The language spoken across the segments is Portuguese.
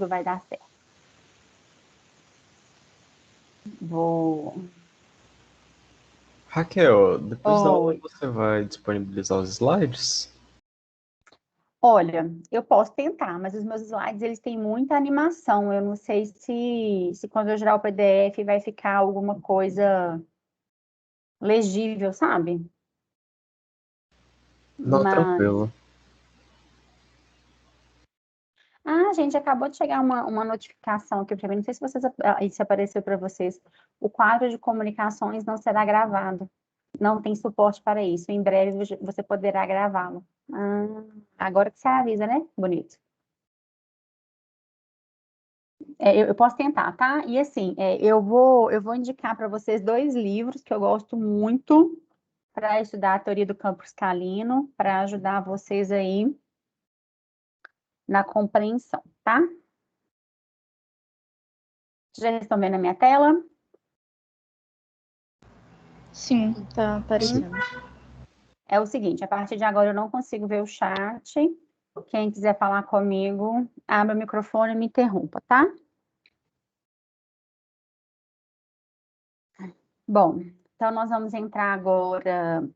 vai dar certo. Vou... Raquel, depois da aula Oi. você vai disponibilizar os slides? Olha, eu posso tentar, mas os meus slides, eles têm muita animação. Eu não sei se quando eu gerar o PDF vai ficar alguma coisa legível, sabe? Não, Mas... tranquilo. Ah, gente, acabou de chegar uma notificação aqui para mim. Não sei se vocês, se apareceu para vocês. O quadro de comunicações não será gravado. Não tem suporte para isso. Em breve você poderá gravá-lo. Ah, agora que você avisa, né? Bonito. Eu posso tentar, tá? E assim, eu vou indicar para vocês dois livros que eu gosto muito para estudar a teoria do campo cristalino, para ajudar vocês aí na compreensão, tá? Vocês já estão vendo a minha tela? Sim, tá Sim. aparecendo. É o seguinte, a partir de agora eu não consigo ver o chat. Quem quiser falar comigo, abre o microfone e me interrompa, tá? Bom, então nós vamos entrar agora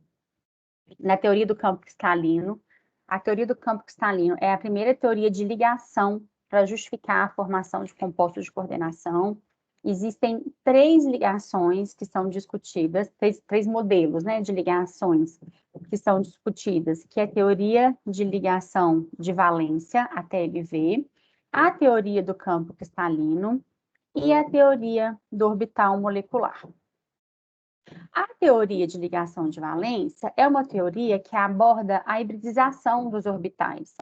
na teoria do campo cristalino. A teoria do campo cristalino é a primeira teoria de ligação para justificar a formação de compostos de coordenação. Existem três ligações que são discutidas, três modelos, né, de ligações que são discutidas, que é a teoria de ligação de valência, a TLV, a teoria do campo cristalino e a teoria do orbital molecular. A teoria de ligação de valência é uma teoria que aborda a hibridização dos orbitais.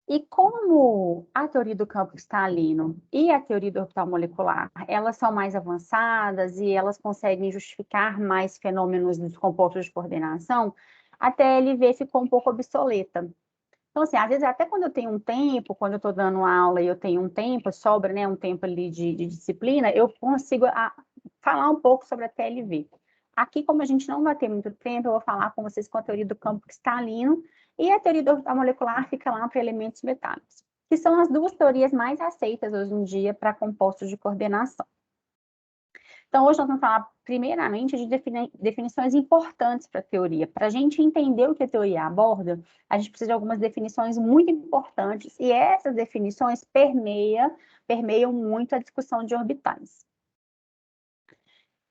E como a teoria do campo cristalino e a teoria do orbital molecular, elas são mais avançadas e elas conseguem justificar mais fenômenos dos compostos de coordenação, a TLV ficou um pouco obsoleta. Então, assim, às vezes, até quando eu tenho um tempo, quando eu estou dando aula e eu tenho um tempo, sobra, né, um tempo ali de disciplina, eu consigo falar um pouco sobre a TLV. Aqui, como a gente não vai ter muito tempo, eu vou falar com vocês com a teoria do campo cristalino e a teoria da molecular fica lá para elementos metálicos, que são as duas teorias mais aceitas hoje em dia para compostos de coordenação. Então, hoje nós vamos falar, primeiramente, de definições importantes para a teoria. Para a gente entender o que a teoria aborda, a gente precisa de algumas definições muito importantes, e essas definições permeiam muito a discussão de orbitais.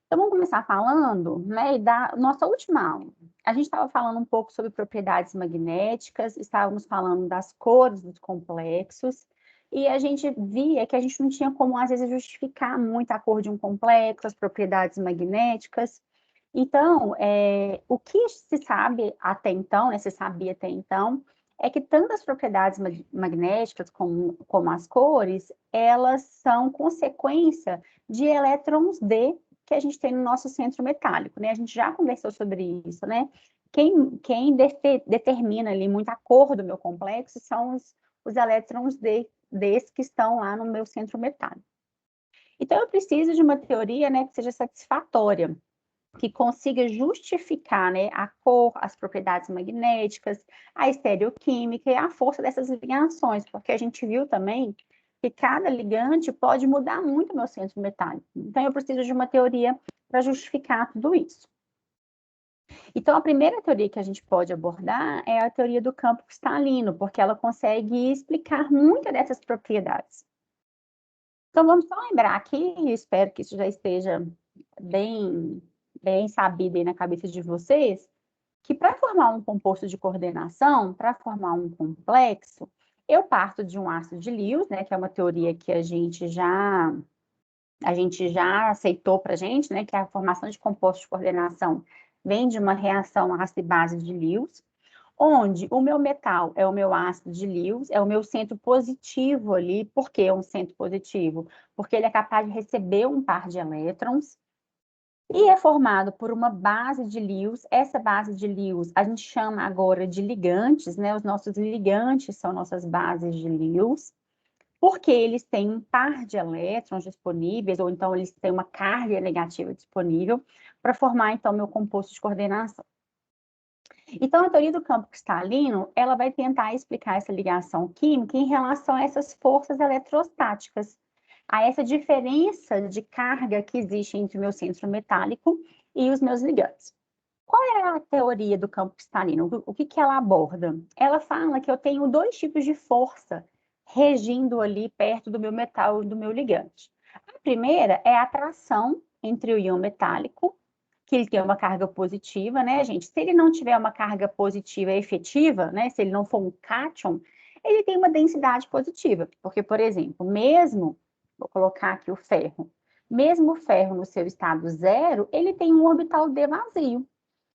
Então, vamos começar falando, né, da nossa última aula. A gente estava falando um pouco sobre propriedades magnéticas, estávamos falando das cores dos complexos, e a gente via que a gente não tinha como, às vezes, justificar muito a cor de um complexo, as propriedades magnéticas. Então, o que se sabe até então, né, se sabia até então, é que tanto as propriedades magnéticas como as cores, elas são consequência de elétrons D que a gente tem no nosso centro metálico, né? A gente já conversou sobre isso, né? Quem determina ali muito a cor do meu complexo são os elétrons Ds que estão lá no meu centro metálico. Então, eu preciso de uma teoria, né, que seja satisfatória, que consiga justificar, né, a cor, as propriedades magnéticas, a estereoquímica e a força dessas ligações, porque a gente viu também que cada ligante pode mudar muito o meu centro metálico. Então, eu preciso de uma teoria para justificar tudo isso. Então, a primeira teoria que a gente pode abordar é a teoria do campo cristalino, porque ela consegue explicar muitas dessas propriedades. Então, vamos só lembrar aqui, e espero que isso já esteja bem sabido aí na cabeça de vocês, que para formar um composto de coordenação, para formar um complexo, eu parto de um ácido de Lewis, né, que é uma teoria que a gente já aceitou para a gente, né, que a formação de compostos de coordenação vem de uma reação ácido e base de Lewis, onde o meu metal é o meu ácido de Lewis, é o meu centro positivo ali. Por que é um centro positivo? Porque ele é capaz de receber um par de elétrons e é formado por uma base de Lewis. Essa base de Lewis a gente chama agora de ligantes, né? Os nossos ligantes são nossas bases de Lewis, porque eles têm um par de elétrons disponíveis, ou então eles têm uma carga negativa disponível para formar, então, meu composto de coordenação. Então, a teoria do campo cristalino, ela vai tentar explicar essa ligação química em relação a essas forças eletrostáticas, a essa diferença de carga que existe entre o meu centro metálico e os meus ligantes. Qual é a teoria do campo cristalino? O que ela aborda? Ela fala que eu tenho dois tipos de força regindo ali perto do meu metal e do meu ligante. A primeira é a atração entre o íon metálico, que ele tem uma carga positiva, né, gente? Se ele não tiver uma carga positiva efetiva, né, se ele não for um cátion, ele tem uma densidade positiva. Porque, por exemplo, mesmo, vou colocar aqui o ferro, mesmo o ferro no seu estado zero, ele tem um orbital D vazio.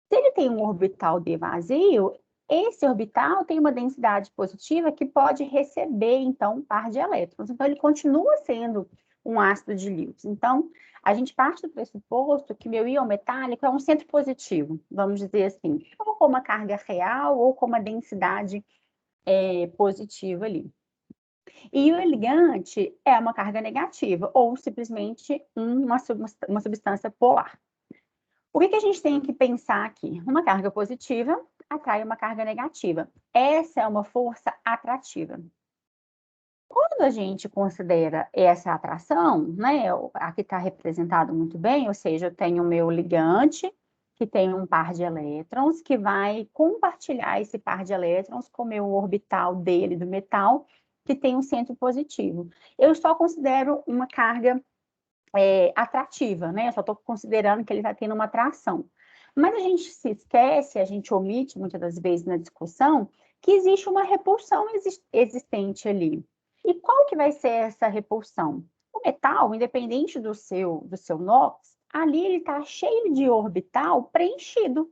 Se ele tem um orbital D vazio, esse orbital tem uma densidade positiva que pode receber, então, um par de elétrons. Então, ele continua sendo um ácido de Lewis. Então, a gente parte do pressuposto que meu íon metálico é um centro positivo, vamos dizer assim, ou com uma carga real, ou com uma densidade positiva ali. E o ligante é uma carga negativa, ou simplesmente uma substância polar. O que a gente tem que pensar aqui? Uma carga positiva atrai uma carga negativa. Essa é uma força atrativa. Quando a gente considera essa atração, né, aqui está representado muito bem, ou seja, eu tenho o meu ligante, que tem um par de elétrons, que vai compartilhar esse par de elétrons com o meu orbital dele do metal, que tem um centro positivo. Eu só considero uma carga atrativa, né? Eu só estou considerando que ele está tendo uma atração. Mas a gente se esquece, a gente omite muitas das vezes na discussão, que existe uma repulsão existente ali. E qual que vai ser essa repulsão? O metal, independente do seu NOx, ali ele está cheio de orbital preenchido.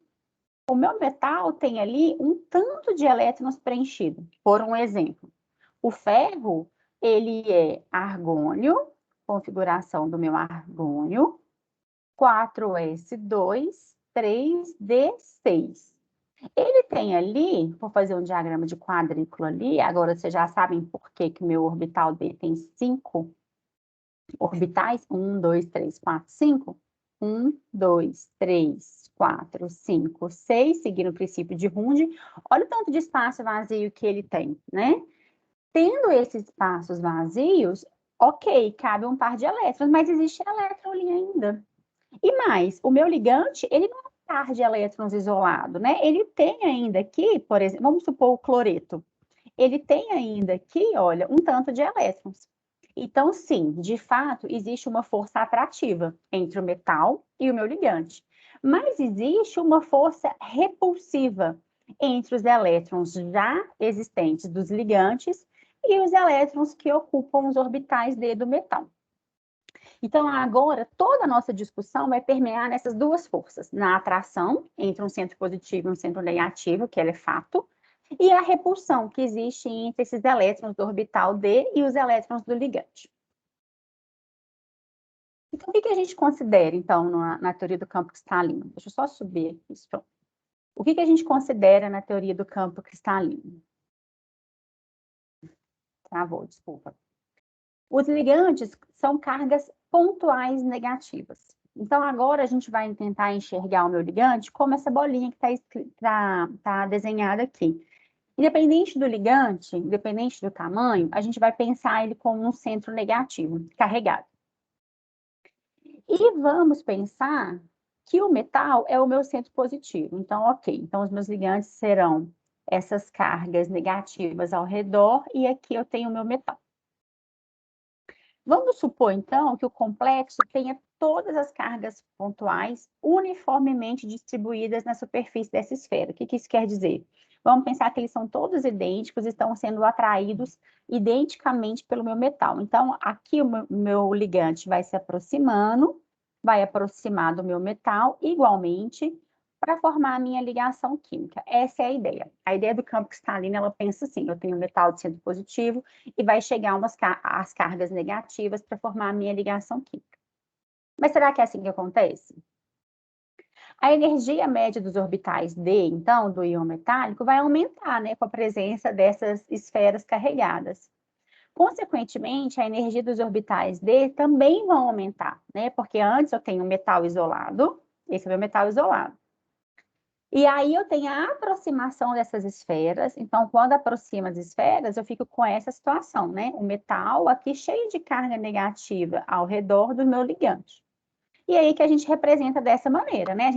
O meu metal tem ali um tanto de elétrons preenchido. Por um exemplo, o ferro, ele é argônio, configuração do meu argônio, 4s2, 3d6. Ele tem ali, vou fazer um diagrama de quadrícula ali, agora vocês já sabem por que o meu orbital D tem 5 orbitais, 1, 2, 3, 4, 5. 1, 2, 3, 4, 5, 6, seguindo o princípio de Runge. Olha o tanto de espaço vazio que ele tem, né? Tendo esses espaços vazios, ok, cabe um par de elétrons, mas existe elétron ali ainda. E mais, o meu ligante, ele não é um par de elétrons isolado, né? Ele tem ainda aqui, por exemplo, vamos supor o cloreto. Ele tem ainda aqui, olha, um tanto de elétrons. Então, sim, de fato, existe uma força atrativa entre o metal e o meu ligante. Mas existe uma força repulsiva entre os elétrons já existentes dos ligantes e os elétrons que ocupam os orbitais D do metal. Então, agora, toda a nossa discussão vai permear nessas duas forças, na atração entre um centro positivo e um centro negativo, que ela é fato, e a repulsão que existe entre esses elétrons do orbital D e os elétrons do ligante. Então, o que a gente considera, então, na teoria do campo cristalino? Deixa eu só subir aqui isso. O que a gente considera na teoria do campo cristalino? Travou, desculpa. Os ligantes são cargas pontuais negativas. Então, agora a gente vai tentar enxergar o meu ligante como essa bolinha que tá desenhada aqui. Independente do ligante, independente do tamanho, a gente vai pensar ele como um centro negativo, carregado. E vamos pensar que o metal é o meu centro positivo. Então, ok. Então, os meus ligantes serão essas cargas negativas ao redor e aqui eu tenho o meu metal. Vamos supor, então, que o complexo tenha todas as cargas pontuais uniformemente distribuídas na superfície dessa esfera. O que isso quer dizer? Vamos pensar que eles são todos idênticos e estão sendo atraídos identicamente pelo meu metal. Então, aqui o meu ligante vai se aproximando, vai aproximar do meu metal igualmente para formar a minha ligação química. Essa é a ideia. A ideia do campo cristalino, ela pensa assim, eu tenho um metal de centro positivo e vai chegar as cargas negativas para formar a minha ligação química. Mas será que é assim que acontece? A energia média dos orbitais D, então, do íon metálico, vai aumentar, né, com a presença dessas esferas carregadas. Consequentemente, a energia dos orbitais D também vão aumentar, né, porque antes eu tenho um metal isolado, esse é o meu metal isolado. E aí eu tenho a aproximação dessas esferas. Então, quando aproxima as esferas, eu fico com essa situação, né? O metal aqui cheio de carga negativa ao redor do meu ligante. E aí que a gente representa dessa maneira, né?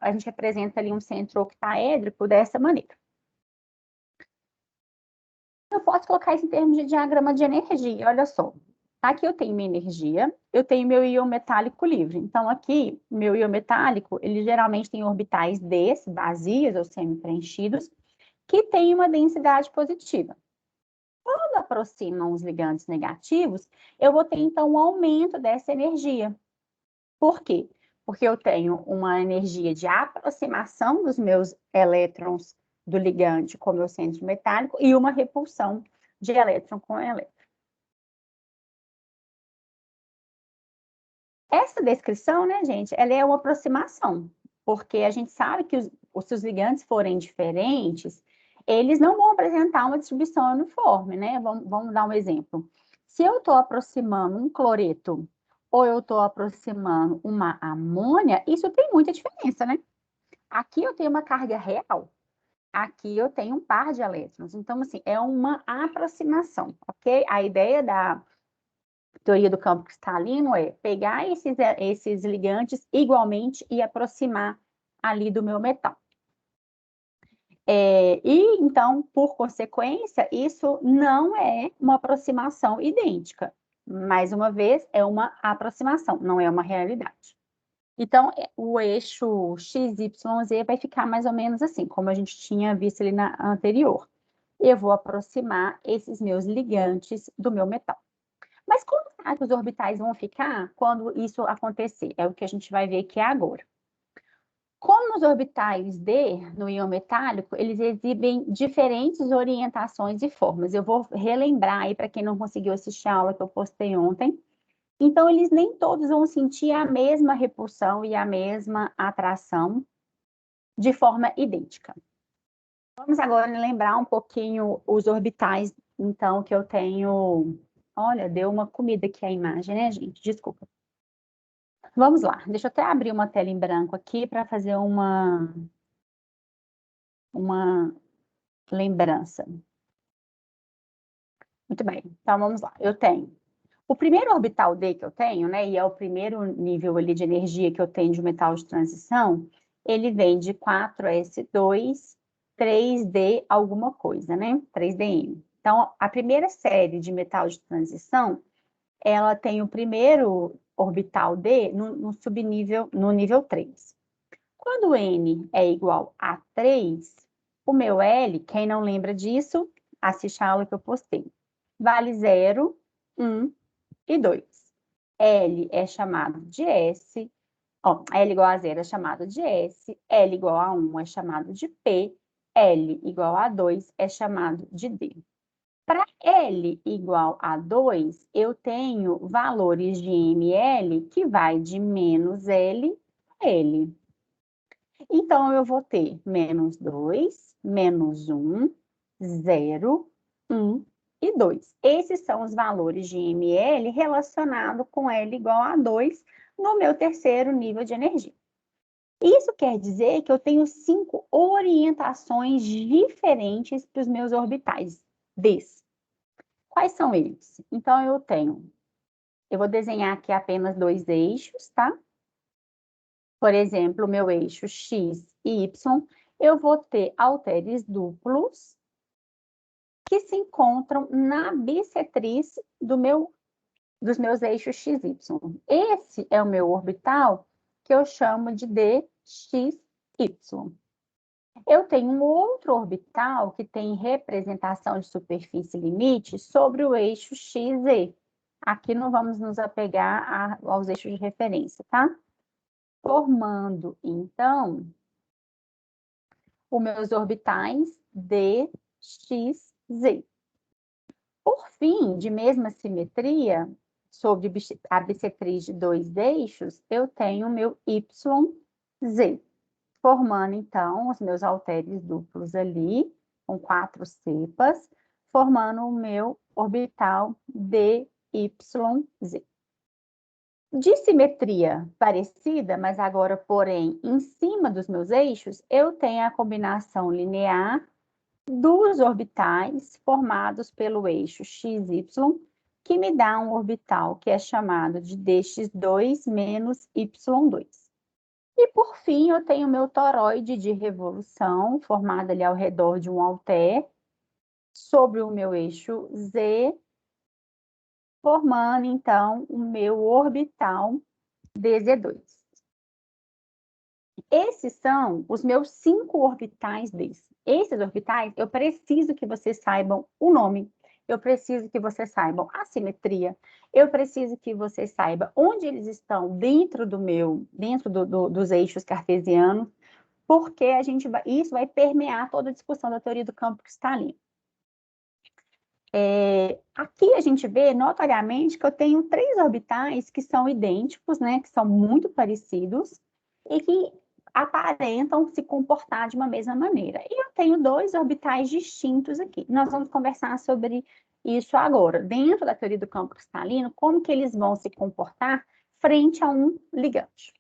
A gente representa ali um centro octaédrico dessa maneira. Eu posso colocar isso em termos de diagrama de energia, olha só. Aqui eu tenho minha energia, eu tenho meu íon metálico livre. Então, aqui, meu íon metálico, ele geralmente tem orbitais d, vazios ou semi-preenchidos, que tem uma densidade positiva. Quando aproximam os ligantes negativos, eu vou ter, então, um aumento dessa energia. Por quê? Porque eu tenho uma energia de aproximação dos meus elétrons do ligante com o meu centro metálico e uma repulsão de elétron com elétron. Essa descrição, né, gente, ela é uma aproximação, porque a gente sabe que se os ligantes forem diferentes, eles não vão apresentar uma distribuição uniforme, né? Vamos dar um exemplo. Se eu estou aproximando um cloreto ou eu estou aproximando uma amônia, isso tem muita diferença, né? Aqui eu tenho uma carga real, aqui eu tenho um par de elétrons. Então, assim, é uma aproximação, ok? A ideia da teoria do campo cristalino é pegar esses ligantes igualmente e aproximar ali do meu metal. E, então, por consequência, isso não é uma aproximação idêntica. Mais uma vez, é uma aproximação, não é uma realidade. Então, o eixo XYZ vai ficar mais ou menos assim, como a gente tinha visto ali na anterior. Eu vou aproximar esses meus ligantes do meu metal. Mas como será que os orbitais vão ficar quando isso acontecer? É o que a gente vai ver aqui agora. Como os orbitais D no íon metálico, eles exibem diferentes orientações e formas. Eu vou relembrar aí para quem não conseguiu assistir a aula que eu postei ontem. Então, eles nem todos vão sentir a mesma repulsão e a mesma atração de forma idêntica. Vamos agora lembrar um pouquinho os orbitais, então, que eu tenho. Olha, deu uma comida aqui a imagem, né, gente? Desculpa. Vamos lá, deixa eu até abrir uma tela em branco aqui para fazer uma lembrança. Muito bem, então vamos lá. Eu tenho o primeiro orbital D que eu tenho, né, e é o primeiro nível ali de energia que eu tenho de metal de transição, ele vem de 4s2, 3d alguma coisa, né, 3dm. Então, a primeira série de metal de transição, ela tem o primeiro orbital D no subnível, no nível 3. Quando N é igual a 3, o meu L, quem não lembra disso, assiste a aula que eu postei, vale 0, 1 e 2. L é chamado de S, L igual a 0 é chamado de S, L igual a 1 é chamado de P, L igual a 2 é chamado de D. Para L igual a 2, eu tenho valores de ml que vai de menos L a L. Então, eu vou ter menos 2, menos 1, 0, 1 e 2. Esses são os valores de ml relacionados com L igual a 2 no meu terceiro nível de energia. Isso quer dizer que eu tenho 5 orientações diferentes para os meus orbitais Ds. Quais são eles? Então, eu vou desenhar aqui apenas 2 eixos, tá? Por exemplo, o meu eixo X e Y, eu vou ter halteres duplos que se encontram na bissetriz dos meus eixos X e Y. Esse é o meu orbital que eu chamo de DXY. Eu tenho um outro orbital que tem representação de superfície limite sobre o eixo XZ. Aqui não vamos nos apegar aos eixos de referência, tá? Formando, então, os meus orbitais D, X, Z. Por fim, de mesma simetria, sobre a bissetriz de 2 eixos, eu tenho o meu YZ, formando, então, os meus halteres duplos ali, com 4 cepas, formando o meu orbital DYZ. De simetria parecida, mas agora, porém, em cima dos meus eixos, eu tenho a combinação linear dos orbitais formados pelo eixo XY, que me dá um orbital que é chamado de dx2 menos y2. E, por fim, eu tenho meu toroide de revolução, formado ali ao redor de um halter, sobre o meu eixo Z, formando, então, o meu orbital dz2. Esses são os meus 5 orbitais desse. Esses orbitais, eu preciso que vocês saibam o nome, eu preciso que vocês saibam a simetria, eu preciso que vocês saibam onde eles estão dentro dos eixos cartesianos, porque isso vai permear toda a discussão da teoria do campo cristalino. Aqui a gente vê notariamente que eu tenho 3 orbitais que são idênticos, né, que são muito parecidos e que aparentam se comportar de uma mesma maneira. E eu tenho 2 orbitais distintos aqui. Nós vamos conversar sobre isso agora. Dentro da teoria do campo cristalino, como que eles vão se comportar frente a um ligante.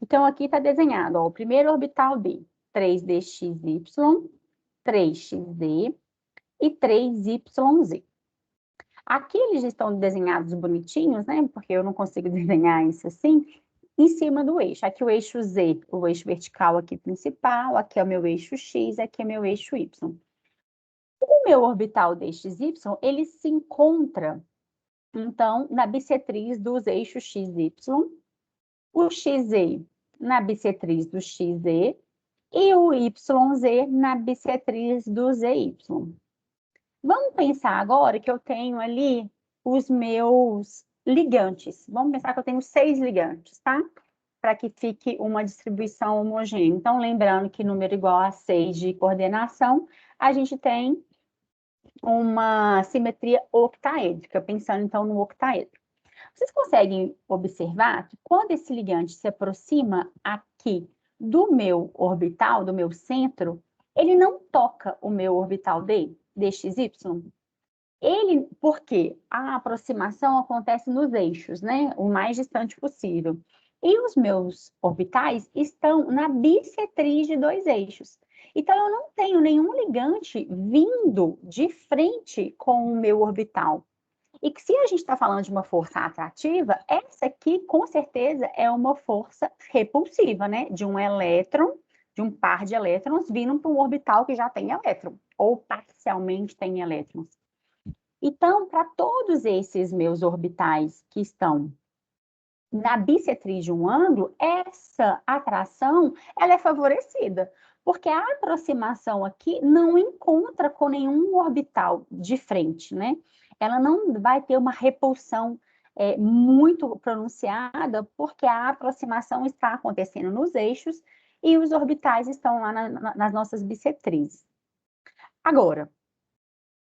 Então, aqui está desenhado, ó, o primeiro orbital D, 3dxy, 3xz, e 3YZ. Aqui eles estão desenhados bonitinhos, né? Porque eu não consigo desenhar isso assim, em cima do eixo. Aqui o eixo Z, o eixo vertical aqui principal, aqui é o meu eixo X, aqui é meu eixo Y. O meu orbital DXY, ele se encontra, então, na bissetriz dos eixos XY, o XZ na bissetriz do XZ e o YZ na bissetriz do ZY. Vamos pensar agora que eu tenho ali os meus ligantes. Vamos pensar que eu tenho 6 ligantes, tá? Para que fique uma distribuição homogênea. Então, lembrando que número igual a 6 de coordenação, a gente tem uma simetria octaédrica, pensando então no octaedro. Vocês conseguem observar que quando esse ligante se aproxima aqui do meu orbital, do meu centro, ele não toca o meu orbital dxy. Porque a aproximação acontece nos eixos, né? O mais distante possível. E os meus orbitais estão na bissetriz de 2 eixos. Então, eu não tenho nenhum ligante vindo de frente com o meu orbital. E que se a gente está falando de uma força atrativa, essa aqui, com certeza, é uma força repulsiva, né? De um elétron, de um par de elétrons vindo para um orbital que já tem elétron, ou parcialmente tem elétrons. Então, para todos esses meus orbitais que estão na bissetriz de um ângulo, essa atração, ela é favorecida, porque a aproximação aqui não encontra com nenhum orbital de frente, né? Ela não vai ter uma repulsão muito pronunciada, porque a aproximação está acontecendo nos eixos e os orbitais estão lá nas nossas bissetrizes. Agora,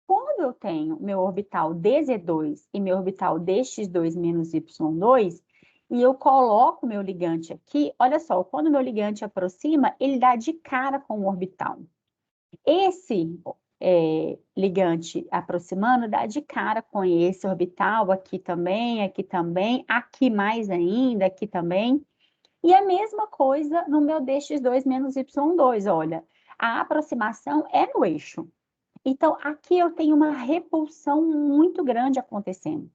quando eu tenho meu orbital dz2 e meu orbital dx2 menos y2, e eu coloco meu ligante aqui, olha só, quando o meu ligante aproxima, ele dá de cara com o orbital. Esse ligante aproximando dá de cara com esse orbital aqui também, aqui mais ainda, aqui também. E a mesma coisa no meu dx2 menos y2, olha, a aproximação é no eixo. Então, aqui eu tenho uma repulsão muito grande acontecendo.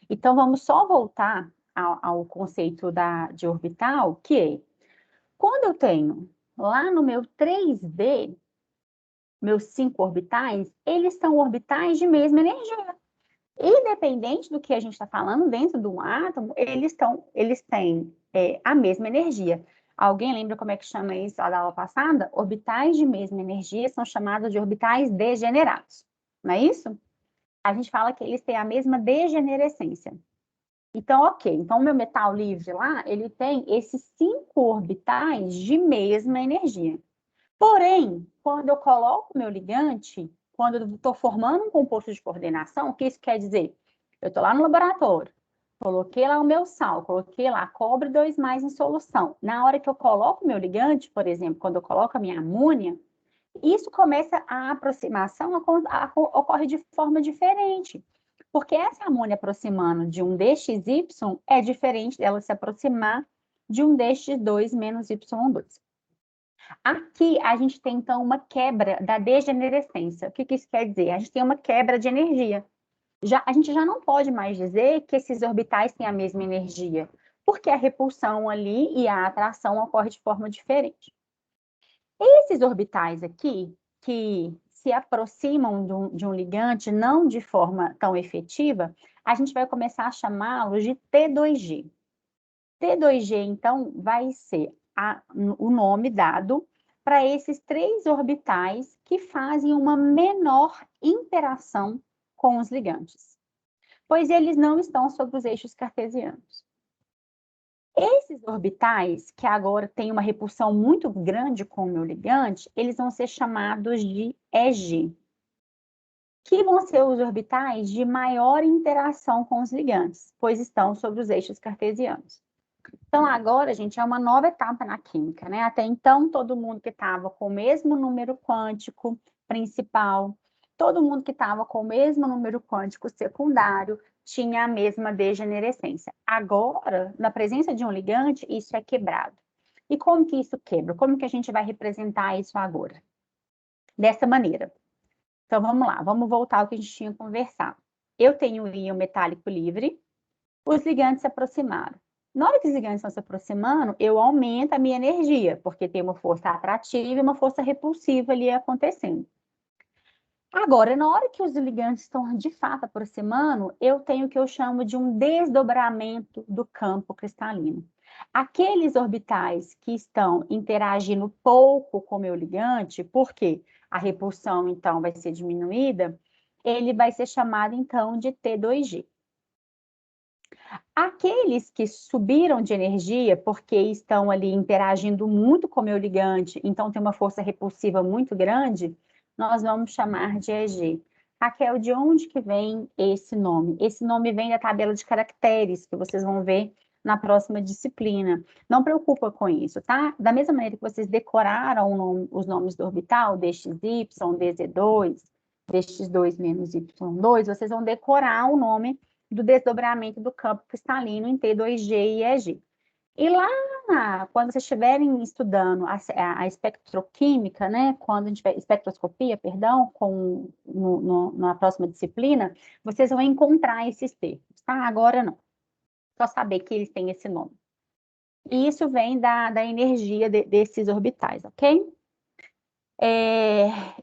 Então, vamos só voltar ao conceito de orbital, que é, quando eu tenho lá no meu 3D, meus 5 orbitais, eles são orbitais de mesma energia. Independente do que a gente está falando, dentro de um átomo, eles têm a mesma energia. Alguém lembra como é que chama isso da aula passada? Orbitais de mesma energia são chamados de orbitais degenerados, não é isso? A gente fala que eles têm a mesma degenerescência. Então, ok. Então, o meu metal livre lá, ele tem esses 5 orbitais de mesma energia. Porém, quando eu coloco o meu ligante, quando eu estou formando um composto de coordenação, o que isso quer dizer? Eu estou lá no laboratório, coloquei lá o meu sal, coloquei lá cobre 2+ em solução. Na hora que eu coloco o meu ligante, por exemplo, quando eu coloco a minha amônia, isso começa a aproximação ocorre de forma diferente. Porque essa amônia aproximando de um DXY é diferente dela se aproximar de um DX2 menos Y2. Aqui, a gente tem, então, uma quebra da degenerescência. O que isso quer dizer? A gente tem uma quebra de energia. A gente já não pode mais dizer que esses orbitais têm a mesma energia, porque a repulsão ali e a atração ocorrem de forma diferente. Esses orbitais aqui, que se aproximam de um ligante não de forma tão efetiva, a gente vai começar a chamá-los de T2G. T2G, então, vai ser o nome dado para esses 3 orbitais que fazem uma menor interação com os ligantes, pois eles não estão sobre os eixos cartesianos. Esses orbitais, que agora têm uma repulsão muito grande com o meu ligante, eles vão ser chamados de EG, que vão ser os orbitais de maior interação com os ligantes, pois estão sobre os eixos cartesianos. Então, agora, gente, é uma nova etapa na química, né? Até então, todo mundo que estava com o mesmo número quântico principal, todo mundo que estava com o mesmo número quântico secundário, tinha a mesma degenerescência. Agora, na presença de um ligante, isso é quebrado. E como que isso quebra? Como que a gente vai representar isso agora? Dessa maneira. Então, vamos lá, vamos voltar ao que a gente tinha conversado. Eu tenho um íon metálico livre, os ligantes se aproximaram. Na hora que os ligantes estão se aproximando, eu aumento a minha energia, porque tem uma força atrativa e uma força repulsiva ali acontecendo. Agora, na hora que os ligantes estão de fato aproximando, eu tenho o que eu chamo de um desdobramento do campo cristalino. Aqueles orbitais que estão interagindo pouco com o meu ligante, porque a repulsão, então, vai ser diminuída, ele vai ser chamado, então, de T2G. Aqueles que subiram de energia, porque estão ali interagindo muito com o meu ligante, então tem uma força repulsiva muito grande, nós vamos chamar de EG. Raquel, de onde que vem esse nome? Esse nome vem da tabela de caracteres, que vocês vão ver na próxima disciplina. Não preocupa com isso, tá? Da mesma maneira que vocês decoraram os nomes do orbital, DXY, DZ2, DX2 menos Y2, vocês vão decorar o nome do desdobramento do campo cristalino em T2G e EG. E lá, quando vocês estiverem estudando a espectroquímica, né, quando a gente tiver espectroscopia, perdão, na próxima disciplina, vocês vão encontrar esses termos, tá? Agora não. Só saber que eles têm esse nome. E isso vem da energia desses orbitais, ok?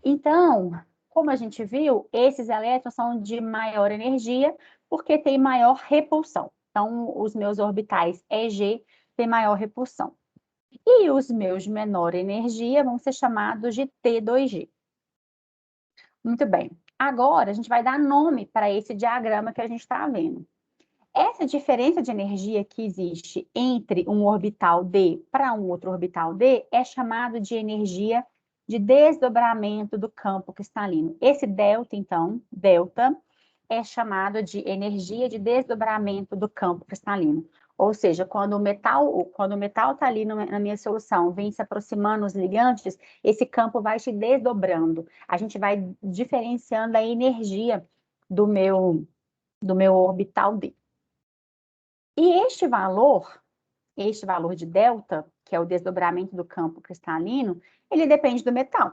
Então, como a gente viu, esses elétrons são de maior energia porque tem maior repulsão. Então, os meus orbitais EG têm maior repulsão. E os meus de menor energia vão ser chamados de T2G. Muito bem. Agora, a gente vai dar nome para esse diagrama que a gente está vendo. Essa diferença de energia que existe entre um orbital D para um outro orbital D é chamado de energia de desdobramento do campo cristalino. Esse delta, então, delta, é chamado de energia de desdobramento do campo cristalino. Ou seja, quando o metal está ali na minha solução, vem se aproximando os ligantes, esse campo vai se desdobrando. A gente vai diferenciando a energia do meu orbital D. E este valor de delta, que é o desdobramento do campo cristalino, ele depende do metal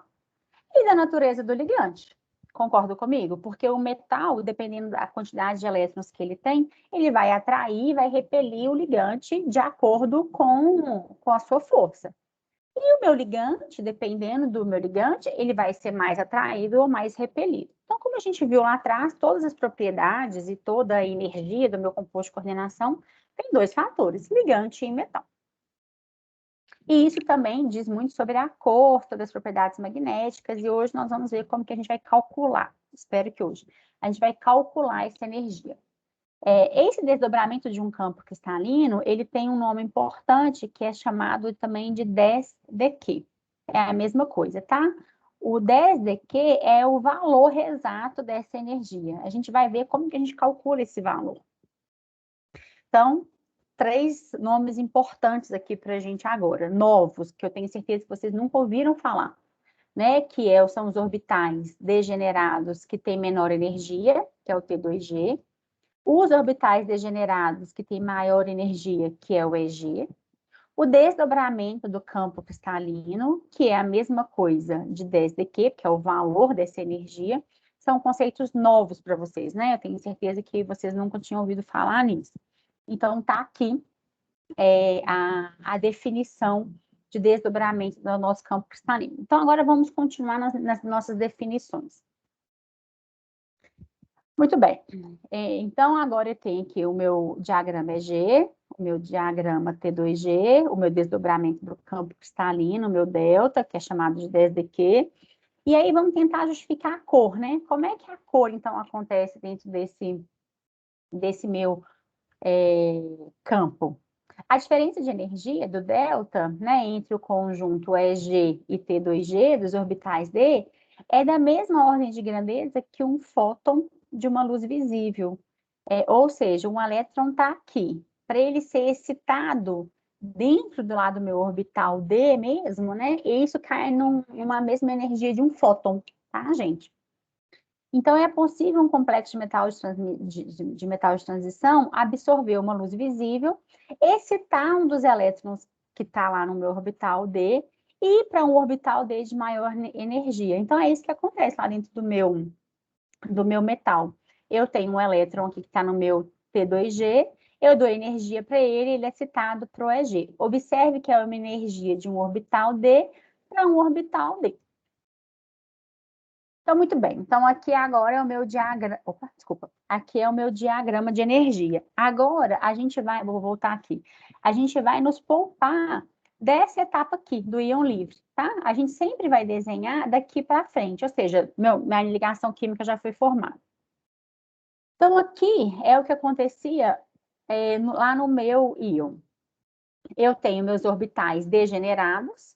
e da natureza do ligante. Concorda comigo? Porque o metal, dependendo da quantidade de elétrons que ele tem, ele vai atrair, vai repelir o ligante de acordo com a sua força. E o meu ligante, dependendo do meu ligante, ele vai ser mais atraído ou mais repelido. Então, como a gente viu lá atrás, todas as propriedades e toda a energia do meu composto de coordenação tem 2 fatores, ligante e metal. E isso também diz muito sobre a cor, sobre as propriedades magnéticas, e hoje nós vamos ver como que a gente vai calcular, espero que hoje, a gente vai calcular essa energia. Esse desdobramento de um campo cristalino, ele tem um nome importante que é chamado também de 10dQ. É a mesma coisa, tá? O 10dQ é o valor exato dessa energia. A gente vai ver como que a gente calcula esse valor. Então, 3 nomes importantes aqui para a gente agora, novos, que eu tenho certeza que vocês nunca ouviram falar, né? Que são os orbitais degenerados que têm menor energia, que é o T2G, os orbitais degenerados, que têm maior energia, que é o EG, o desdobramento do campo cristalino, que é a mesma coisa de 10dQ, que é o valor dessa energia, são conceitos novos para vocês, né? Eu tenho certeza que vocês nunca tinham ouvido falar nisso. Então, está aqui a definição de desdobramento do nosso campo cristalino. Então, agora vamos continuar nas nossas definições. Muito bem. Então, agora eu tenho aqui o meu diagrama EG, o meu diagrama T2G, o meu desdobramento do campo cristalino, o meu delta, que é chamado de 10dQ. E aí, vamos tentar justificar a cor, né? Como é que a cor, então, acontece dentro desse meu campo? A diferença de energia do delta, né, entre o conjunto EG e T2G, dos orbitais D, é da mesma ordem de grandeza que um fóton de uma luz visível. Ou seja, um elétron está aqui. Para ele ser excitado dentro do lado do meu orbital D mesmo, né, isso cai numa mesma energia de um fóton, tá, gente? Então, é possível um complexo de metal de transição absorver uma luz visível, excitar um dos elétrons que está lá no meu orbital D e ir para um orbital D de maior energia. Então, é isso que acontece lá dentro do meu metal. Eu tenho um elétron aqui que está no meu T2G, eu dou energia para ele, ele é excitado para o EG. Observe que é uma energia de um orbital D para um orbital D. Então, muito bem. Então, aqui agora é o meu diagrama... Opa, desculpa. Aqui é o meu diagrama de energia. Agora, a gente vai... Vou voltar aqui. A gente vai nos poupar dessa etapa aqui, do íon livre, tá? A gente sempre vai desenhar daqui para frente, ou seja, minha ligação química já foi formada. Então, aqui é o que acontecia lá no meu íon. Eu tenho meus orbitais degenerados.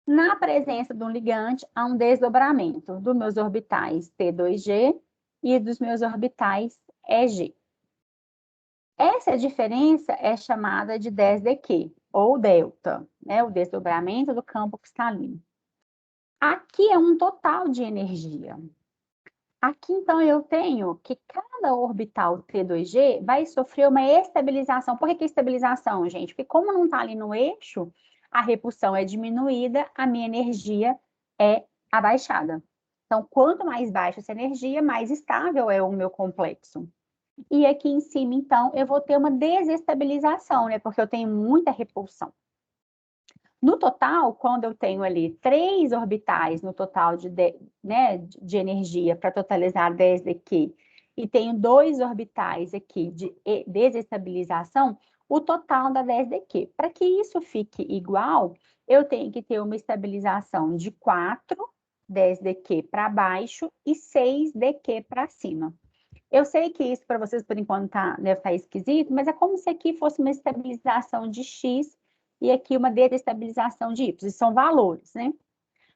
Na presença de um ligante, há um desdobramento dos meus orbitais T2G e dos meus orbitais EG. Essa diferença é chamada de 10dQ, ou delta, né? O desdobramento do campo cristalino. Aqui é um total de energia. Aqui, então, eu tenho que cada orbital T2G vai sofrer uma estabilização. Por que estabilização, gente? Porque como não está ali no eixo, a repulsão é diminuída, a minha energia é abaixada. Então, quanto mais baixa essa energia, mais estável é o meu complexo. E aqui em cima, então, eu vou ter uma desestabilização, né? Porque eu tenho muita repulsão. No total, quando eu tenho ali 3 orbitais no total de energia para totalizar 10dQ, e tenho 2 orbitais aqui de desestabilização, o total dá 10dQ. Para que isso fique igual, eu tenho que ter uma estabilização de 4, 10dQ para baixo e 6dQ para cima. Eu sei que isso para vocês, por enquanto, deve estar esquisito, mas é como se aqui fosse uma estabilização de X e aqui uma desestabilização de Y. São valores, né?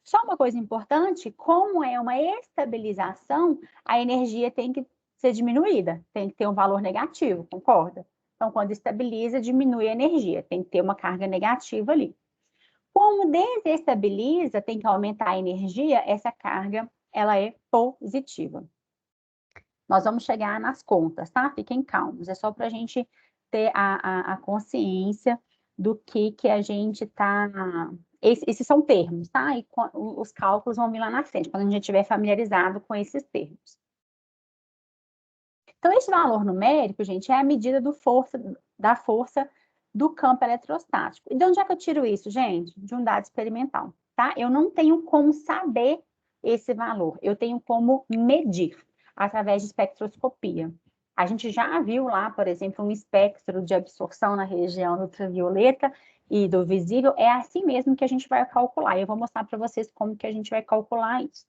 Só uma coisa importante, como é uma estabilização, a energia tem que ser diminuída, tem que ter um valor negativo, concorda? Então, quando estabiliza, diminui a energia, tem que ter uma carga negativa ali. Como desestabiliza, tem que aumentar a energia, essa carga, ela é positiva. Nós vamos chegar nas contas, tá? Fiquem calmos, é só para a gente ter a consciência do que a gente está... Esses são termos, tá? E os cálculos vão vir lá na frente, quando a gente estiver familiarizado com esses termos. Então, esse valor numérico, gente, é a medida da força do campo eletrostático. E de onde é que eu tiro isso, gente? De um dado experimental, tá? Eu não tenho como saber esse valor, eu tenho como medir através de espectroscopia. A gente já viu lá, por exemplo, um espectro de absorção na região ultravioleta e do visível, é assim mesmo que a gente vai calcular. Eu vou mostrar para vocês como que a gente vai calcular isso.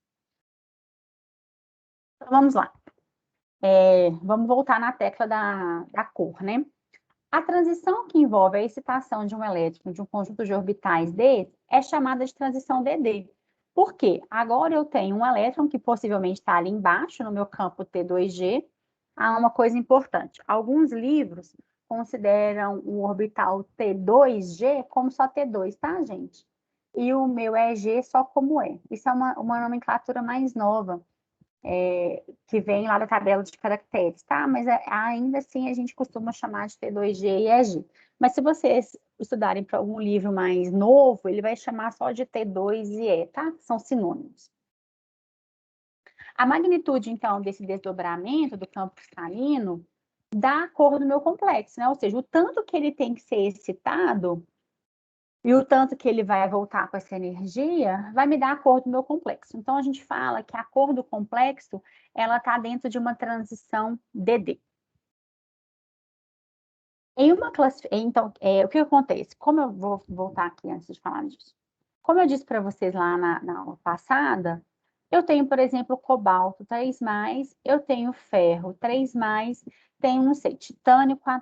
Então, vamos lá. Vamos voltar na tecla da cor, né? A transição que envolve a excitação de um elétron de um conjunto de orbitais D é chamada de transição DD. Por quê? Agora eu tenho um elétron que possivelmente está ali embaixo, no meu campo T2G. Há uma coisa importante. Alguns livros consideram o orbital T2G como só T2, tá, gente? E o meu EG só como E. Isso é uma nomenclatura mais nova. que vem lá da tabela de caracteres, tá? Mas ainda assim a gente costuma chamar de T2G e EG. Mas se vocês estudarem para algum livro mais novo, ele vai chamar só de T2 e E, tá? São sinônimos. A magnitude, então, desse desdobramento do campo cristalino dá a cor do meu complexo, né? Ou seja, o tanto que ele tem que ser excitado e o tanto que ele vai voltar com essa energia vai me dar a cor do meu complexo. Então, a gente fala que a cor do complexo, ela está dentro de uma transição DD. Então, o que acontece? Como eu vou voltar aqui antes de falar disso. Como eu disse para vocês lá na aula passada, eu tenho, por exemplo, cobalto 3+, eu tenho ferro 3+, tenho, não sei, titânio 4+.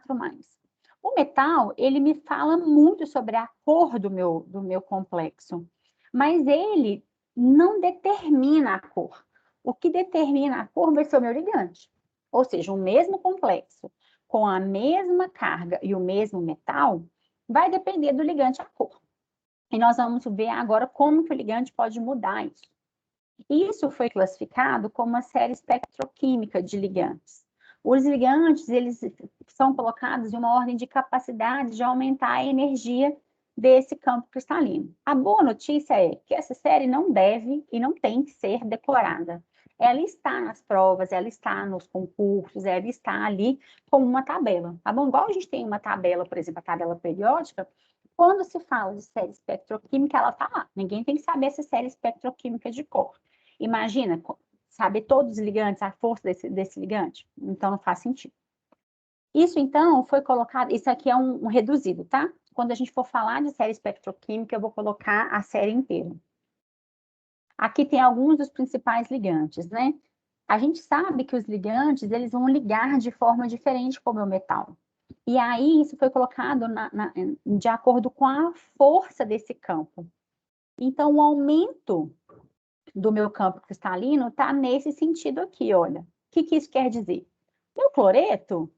O metal, ele me fala muito sobre a cor do meu complexo, mas ele não determina a cor. O que determina a cor vai ser o meu ligante. Ou seja, o mesmo complexo, com a mesma carga e o mesmo metal, vai depender do ligante a cor. E nós vamos ver agora como que o ligante pode mudar isso. Isso foi classificado como uma série espectroquímica de ligantes. Os ligantes, eles são colocados em uma ordem de capacidade de aumentar a energia desse campo cristalino. A boa notícia é que essa série não deve e não tem que ser decorada. Ela está nas provas, ela está nos concursos, ela está ali como uma tabela, tá bom? Igual a gente tem uma tabela, por exemplo, a tabela periódica, quando se fala de série espectroquímica, ela está lá. Ninguém tem que saber essa série espectroquímica de cor. Imagina, saber todos os ligantes, a força desse ligante? Então, não faz sentido. Isso, então, foi colocado... Isso aqui é um reduzido, tá? Quando a gente for falar de série espectroquímica, eu vou colocar a série inteira. Aqui tem alguns dos principais ligantes, né? A gente sabe que os ligantes, eles vão ligar de forma diferente com o meu metal. E aí, isso foi colocado de acordo com a força desse campo. Então, o aumento do meu campo cristalino está nesse sentido aqui, olha. O que isso quer dizer? Meu cloreto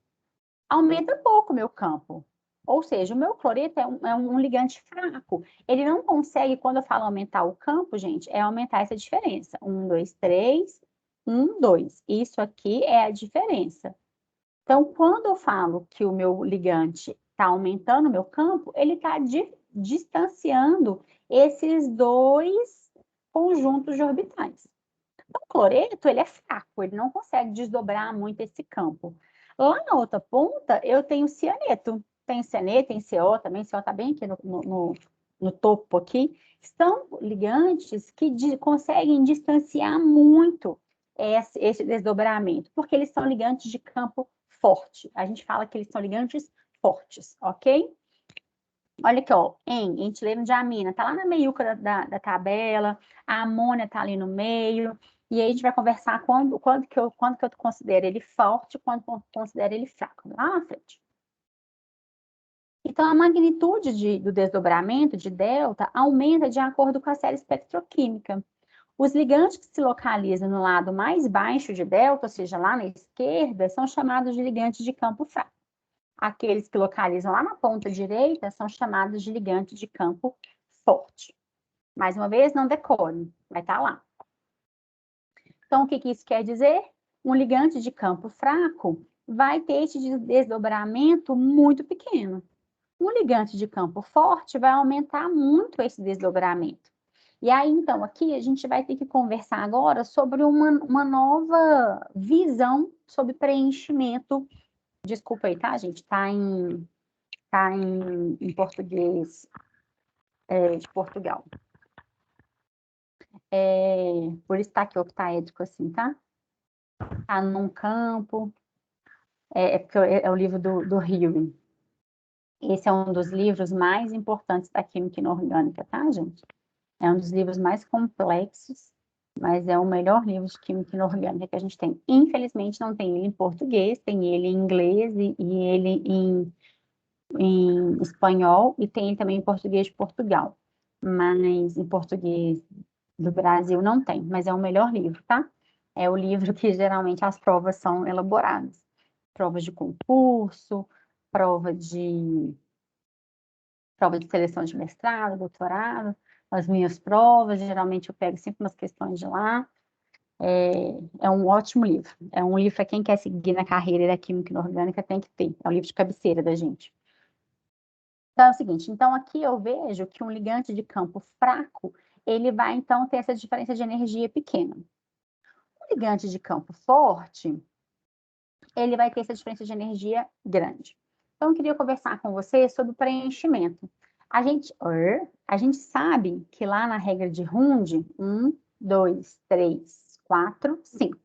aumenta pouco o meu campo. Ou seja, o meu cloreto é um ligante fraco. Ele não consegue, quando eu falo aumentar o campo, gente, é aumentar essa diferença. 1, 2, 3, 1, 2. Isso aqui é a diferença. Então, quando eu falo que o meu ligante está aumentando o meu campo, ele está distanciando esses dois conjuntos de orbitais. Então, o cloreto, ele é fraco, ele não consegue desdobrar muito esse campo. Lá na outra ponta, eu tenho cianeto. Tem cianeto, tem CO também, CO está bem aqui no topo aqui. São ligantes que conseguem distanciar muito esse desdobramento, porque eles são ligantes de campo forte. A gente fala que eles são ligantes fortes, ok? Olha aqui, ó, etileno de amina, tá lá na meiuca da tabela, a amônia tá ali no meio, e aí a gente vai conversar quando que eu considero ele forte, quando eu considero ele fraco, lá na frente. Então, a magnitude do desdobramento de delta aumenta de acordo com a série espectroquímica. Os ligantes que se localizam no lado mais baixo de delta, ou seja, lá na esquerda, são chamados de ligantes de campo fraco. Aqueles que localizam lá na ponta direita são chamados de ligantes de campo forte. Mais uma vez, não decore, vai estar lá. Então, o que isso quer dizer? Um ligante de campo fraco vai ter esse desdobramento muito pequeno. Um ligante de campo forte vai aumentar muito esse desdobramento. E aí, então, aqui a gente vai ter que conversar agora sobre uma nova visão sobre preenchimento. Desculpa aí, tá, gente? Tá em português de Portugal. Por isso tá aqui octaédrico assim, tá? Tá num campo. Porque é o livro do Hewing. Esse é um dos livros mais importantes da química inorgânica, tá, gente? É um dos livros mais complexos, mas é o melhor livro de química inorgânica que a gente tem. Infelizmente, não tem ele em português, tem ele em inglês e ele em espanhol, e tem ele também em português de Portugal. Mas em português do Brasil não tem, mas é o melhor livro, tá? É o livro que geralmente as provas são elaboradas. Provas de concurso, prova de seleção de mestrado, doutorado, as minhas provas, geralmente eu pego sempre umas questões de lá. É um ótimo livro. É um livro para quem quer seguir na carreira da química inorgânica, tem que ter. É um livro de cabeceira da gente. Então, é o seguinte, então aqui eu vejo que um ligante de campo fraco, ele vai, então, ter essa diferença de energia pequena. O ligante de campo forte, ele vai ter essa diferença de energia grande. Então, eu queria conversar com você sobre o preenchimento. A gente sabe que lá na regra de Hund, 1, 2, 3, 4, 5.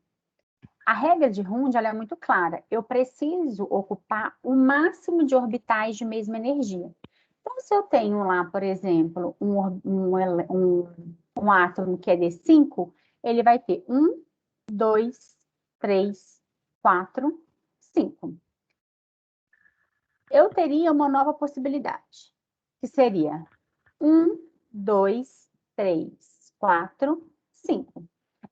A regra de Hund, ela é muito clara. Eu preciso ocupar o máximo de orbitais de mesma energia. Então, se eu tenho lá, por exemplo, um átomo que é D5, ele vai ter 1, 2, 3, 4, 5. Eu teria uma nova possibilidade, que seria 1, 2, 3, 4, 5.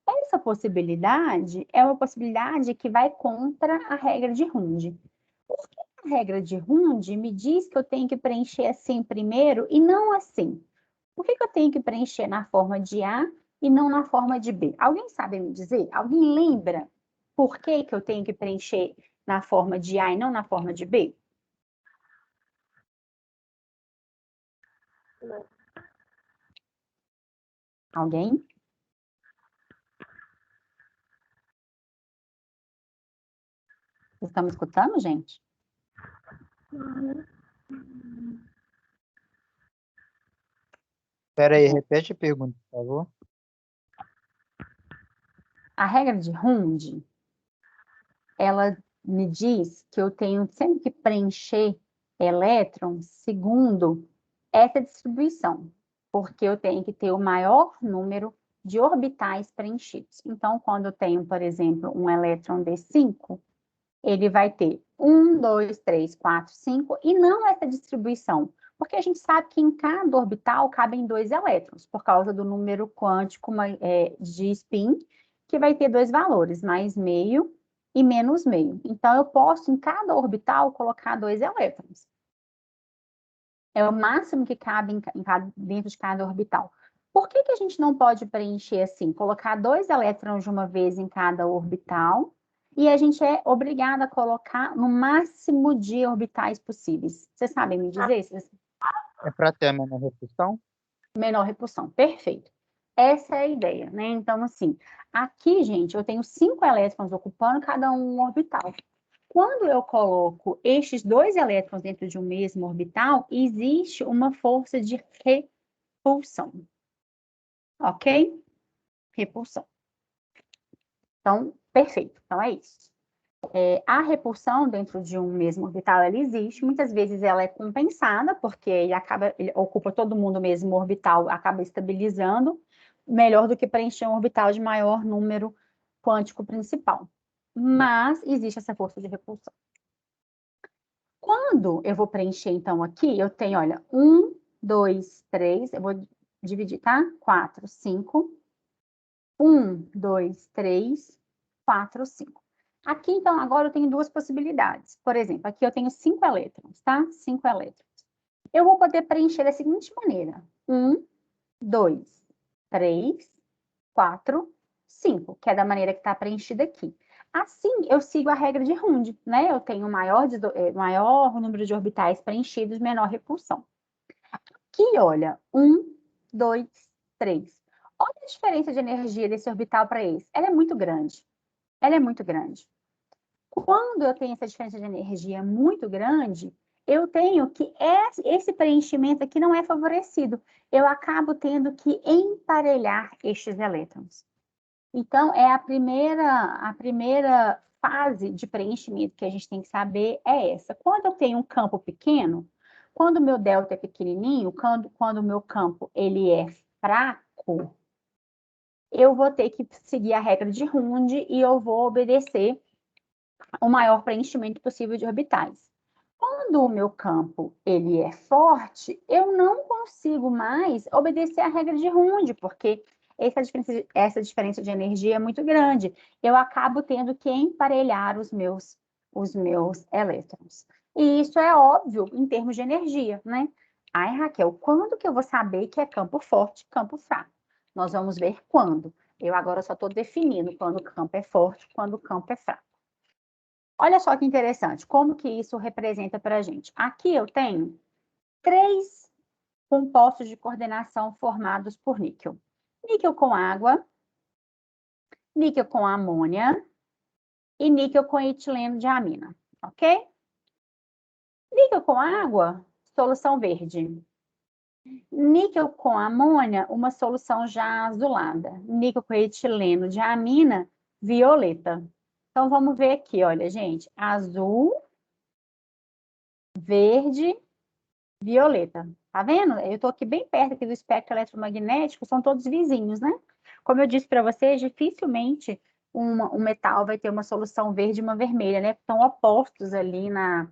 Essa possibilidade é uma possibilidade que vai contra a regra de Hund. Por que a regra de Hund me diz que eu tenho que preencher assim primeiro e não assim? Por que eu tenho que preencher na forma de A e não na forma de B? Alguém sabe me dizer? Alguém lembra por que eu tenho que preencher na forma de A e não na forma de B? Alguém? Vocês estão me escutando, gente? Espera aí, repete a pergunta, por favor. A regra de Hund, ela me diz que eu tenho sempre que preencher elétrons segundo essa distribuição, porque eu tenho que ter o maior número de orbitais preenchidos. Então, quando eu tenho, por exemplo, um elétron D5, ele vai ter 1, 2, 3, 4, 5, e não essa distribuição, porque a gente sabe que em cada orbital cabem 2 elétrons, por causa do número quântico de spin, que vai ter 2 valores, mais meio e menos meio. Então, eu posso, em cada orbital, colocar 2 elétrons. É o máximo que cabe dentro de cada orbital. Por que a gente não pode preencher assim? Colocar 2 elétrons de uma vez em cada orbital, e a gente é obrigada a colocar no máximo de orbitais possíveis. Vocês sabem me dizer? É para ter a menor repulsão? Menor repulsão, perfeito. Essa é a ideia, né? Então, assim, aqui, gente, eu tenho 5 elétrons ocupando cada um orbital. Quando eu coloco estes 2 elétrons dentro de um mesmo orbital, existe uma força de repulsão. Ok? Repulsão. Então, perfeito. Então, é isso. A repulsão dentro de um mesmo orbital, ela existe. Muitas vezes ela é compensada, porque ele ocupa todo mundo o mesmo orbital, acaba estabilizando, melhor do que preencher um orbital de maior número quântico principal. Mas existe essa força de repulsão. Quando eu vou preencher, então, aqui, eu tenho, olha, 1, 2, 3, eu vou dividir, tá? 4, 5. 1, 2, 3, 4, 5. Aqui, então, agora eu tenho 2 possibilidades. Por exemplo, aqui eu tenho 5 elétrons, tá? 5 elétrons. Eu vou poder preencher da seguinte maneira. 1, 2, 3, 4, 5, que é da maneira que está preenchida aqui. Assim, eu sigo a regra de Hund, né? Eu tenho maior número de orbitais preenchidos, menor repulsão. Aqui, olha, 1, 2, 3. Olha a diferença de energia desse orbital para esse. Ela é muito grande. Ela é muito grande. Quando eu tenho essa diferença de energia muito grande, eu tenho que esse preenchimento aqui não é favorecido. Eu acabo tendo que emparelhar estes elétrons. Então, é a primeira fase de preenchimento que a gente tem que saber é essa. Quando eu tenho um campo pequeno, quando o meu delta é pequenininho, quando o meu campo ele é fraco, eu vou ter que seguir a regra de Hund e eu vou obedecer o maior preenchimento possível de orbitais. Quando o meu campo ele é forte, eu não consigo mais obedecer a regra de Hund, porque essa diferença de energia é muito grande. Eu acabo tendo que emparelhar os meus elétrons. E isso é óbvio em termos de energia, né? Ai, Raquel, quando que eu vou saber que é campo forte, campo fraco? Nós vamos ver quando. Eu agora só estou definindo quando o campo é forte, quando o campo é fraco. Olha só que interessante, como que isso representa para a gente. Aqui eu tenho 3 compostos de coordenação formados por níquel. Níquel com água, níquel com amônia e níquel com etileno de amina, ok? Níquel com água, solução verde. Níquel com amônia, uma solução já azulada. Níquel com etileno de amina, violeta. Então, vamos ver aqui, olha, gente. Azul, verde, violeta. Tá vendo? Eu estou aqui bem perto aqui do espectro eletromagnético, são todos vizinhos, né? Como eu disse para vocês, dificilmente um metal vai ter uma solução verde e uma vermelha, né? Estão opostos ali na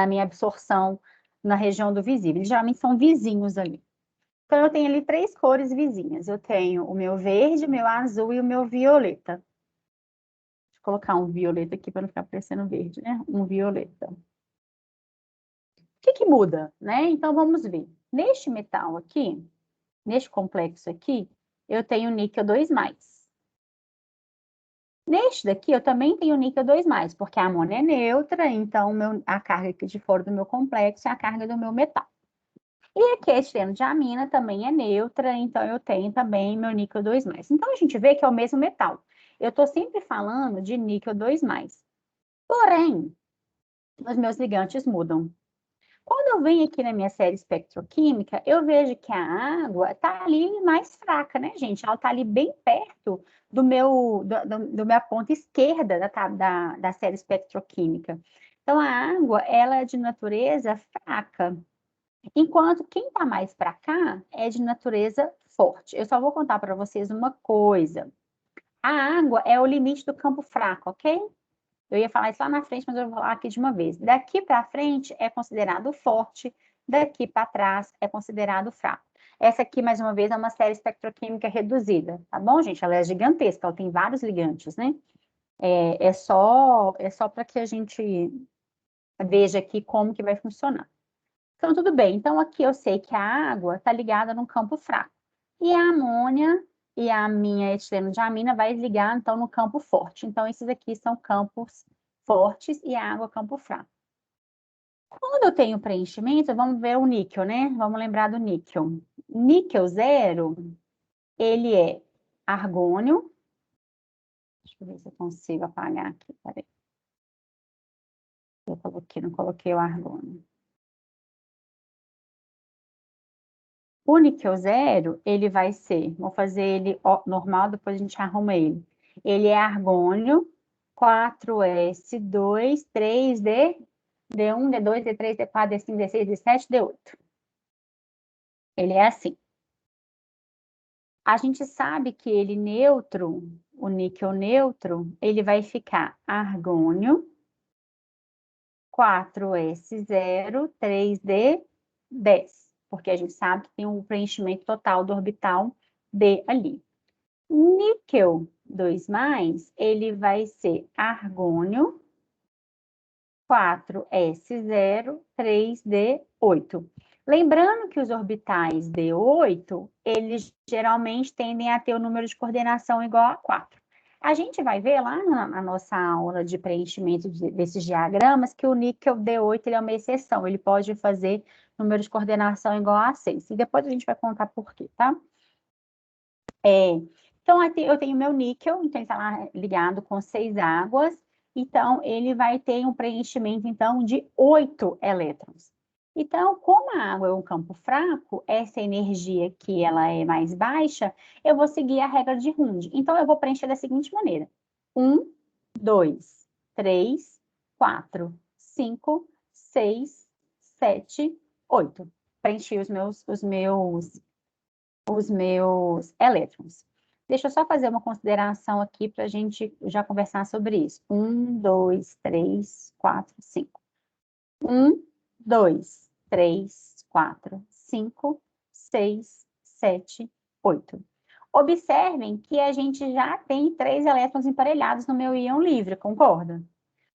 minha absorção na região do visível. Eles geralmente são vizinhos ali. Então, eu tenho ali 3 cores vizinhas. Eu tenho o meu verde, o meu azul e o meu violeta. Deixa eu colocar um violeta aqui para não ficar parecendo verde, né? Um violeta. O que muda, né? Então, vamos ver. Neste metal aqui, neste complexo aqui, eu tenho níquel 2+. Neste daqui, eu também tenho níquel 2+, porque a amônia é neutra, então a carga aqui de fora do meu complexo é a carga do meu metal. E aqui a etileno de amina também é neutra, então eu tenho também meu níquel 2+. Então, a gente vê que é o mesmo metal. Eu estou sempre falando de níquel 2+. Porém, os meus ligantes mudam. Quando eu venho aqui na minha série espectroquímica, eu vejo que a água está ali mais fraca, né, gente? Ela está ali bem perto do minha ponta esquerda da série espectroquímica. Então, a água, ela é de natureza fraca. Enquanto quem está mais para cá é de natureza forte. Eu só vou contar para vocês uma coisa. A água é o limite do campo fraco, ok? Eu ia falar isso lá na frente, mas eu vou falar aqui de uma vez. Daqui para frente é considerado forte, daqui para trás é considerado fraco. Essa aqui, mais uma vez, é uma série espectroquímica reduzida, tá bom, gente? Ela é gigantesca, ela tem vários ligantes, né? É só para que a gente veja aqui como que vai funcionar. Então, tudo bem. Então, aqui eu sei que a água está ligada num campo fraco. E a amônia e a minha etileno de amina vai ligar, então, no campo forte. Então, esses aqui são campos fortes e a água campo fraco. Quando eu tenho preenchimento, vamos ver o níquel, né? Vamos lembrar do níquel. Níquel 0, ele é argônio. Deixa eu ver se eu consigo apagar aqui, peraí. Eu coloquei, não coloquei o argônio. O níquel 0, ele vai ser, vou fazer ele normal, depois a gente arruma ele. Ele é argônio, 4s2, 3d, d1, d2, d3, d4, d5, d6, d7, d8. Ele é assim. A gente sabe que ele neutro, o níquel neutro, ele vai ficar argônio, 4s0, 3d, 10. Porque a gente sabe que tem um preenchimento total do orbital D ali. Níquel 2+, ele vai ser argônio, 4s0, 3d8. Lembrando que os orbitais D8, eles geralmente tendem a ter o número de coordenação igual a 4. A gente vai ver lá na nossa aula de preenchimento desses diagramas que o níquel D8 ele é uma exceção, ele pode fazer número de coordenação igual a 6. E depois a gente vai contar por quê, tá? Então, eu tenho meu níquel, então ele está lá ligado com 6 águas, então ele vai ter um preenchimento, então, de 8 elétrons. Então, como a água é um campo fraco, essa energia que ela é mais baixa, eu vou seguir a regra de Hund. Então, eu vou preencher da seguinte maneira. 1, 2, 3, 4, 5, 6, 7, 8. Preenchi os meus elétrons. Deixa eu só fazer uma consideração aqui para a gente já conversar sobre isso. 1, 2, 3, 4, 5. 1, 2, 3, 4, 5, 6, 7, 8. Observem que a gente já tem 3 elétrons emparelhados no meu íon livre, concorda?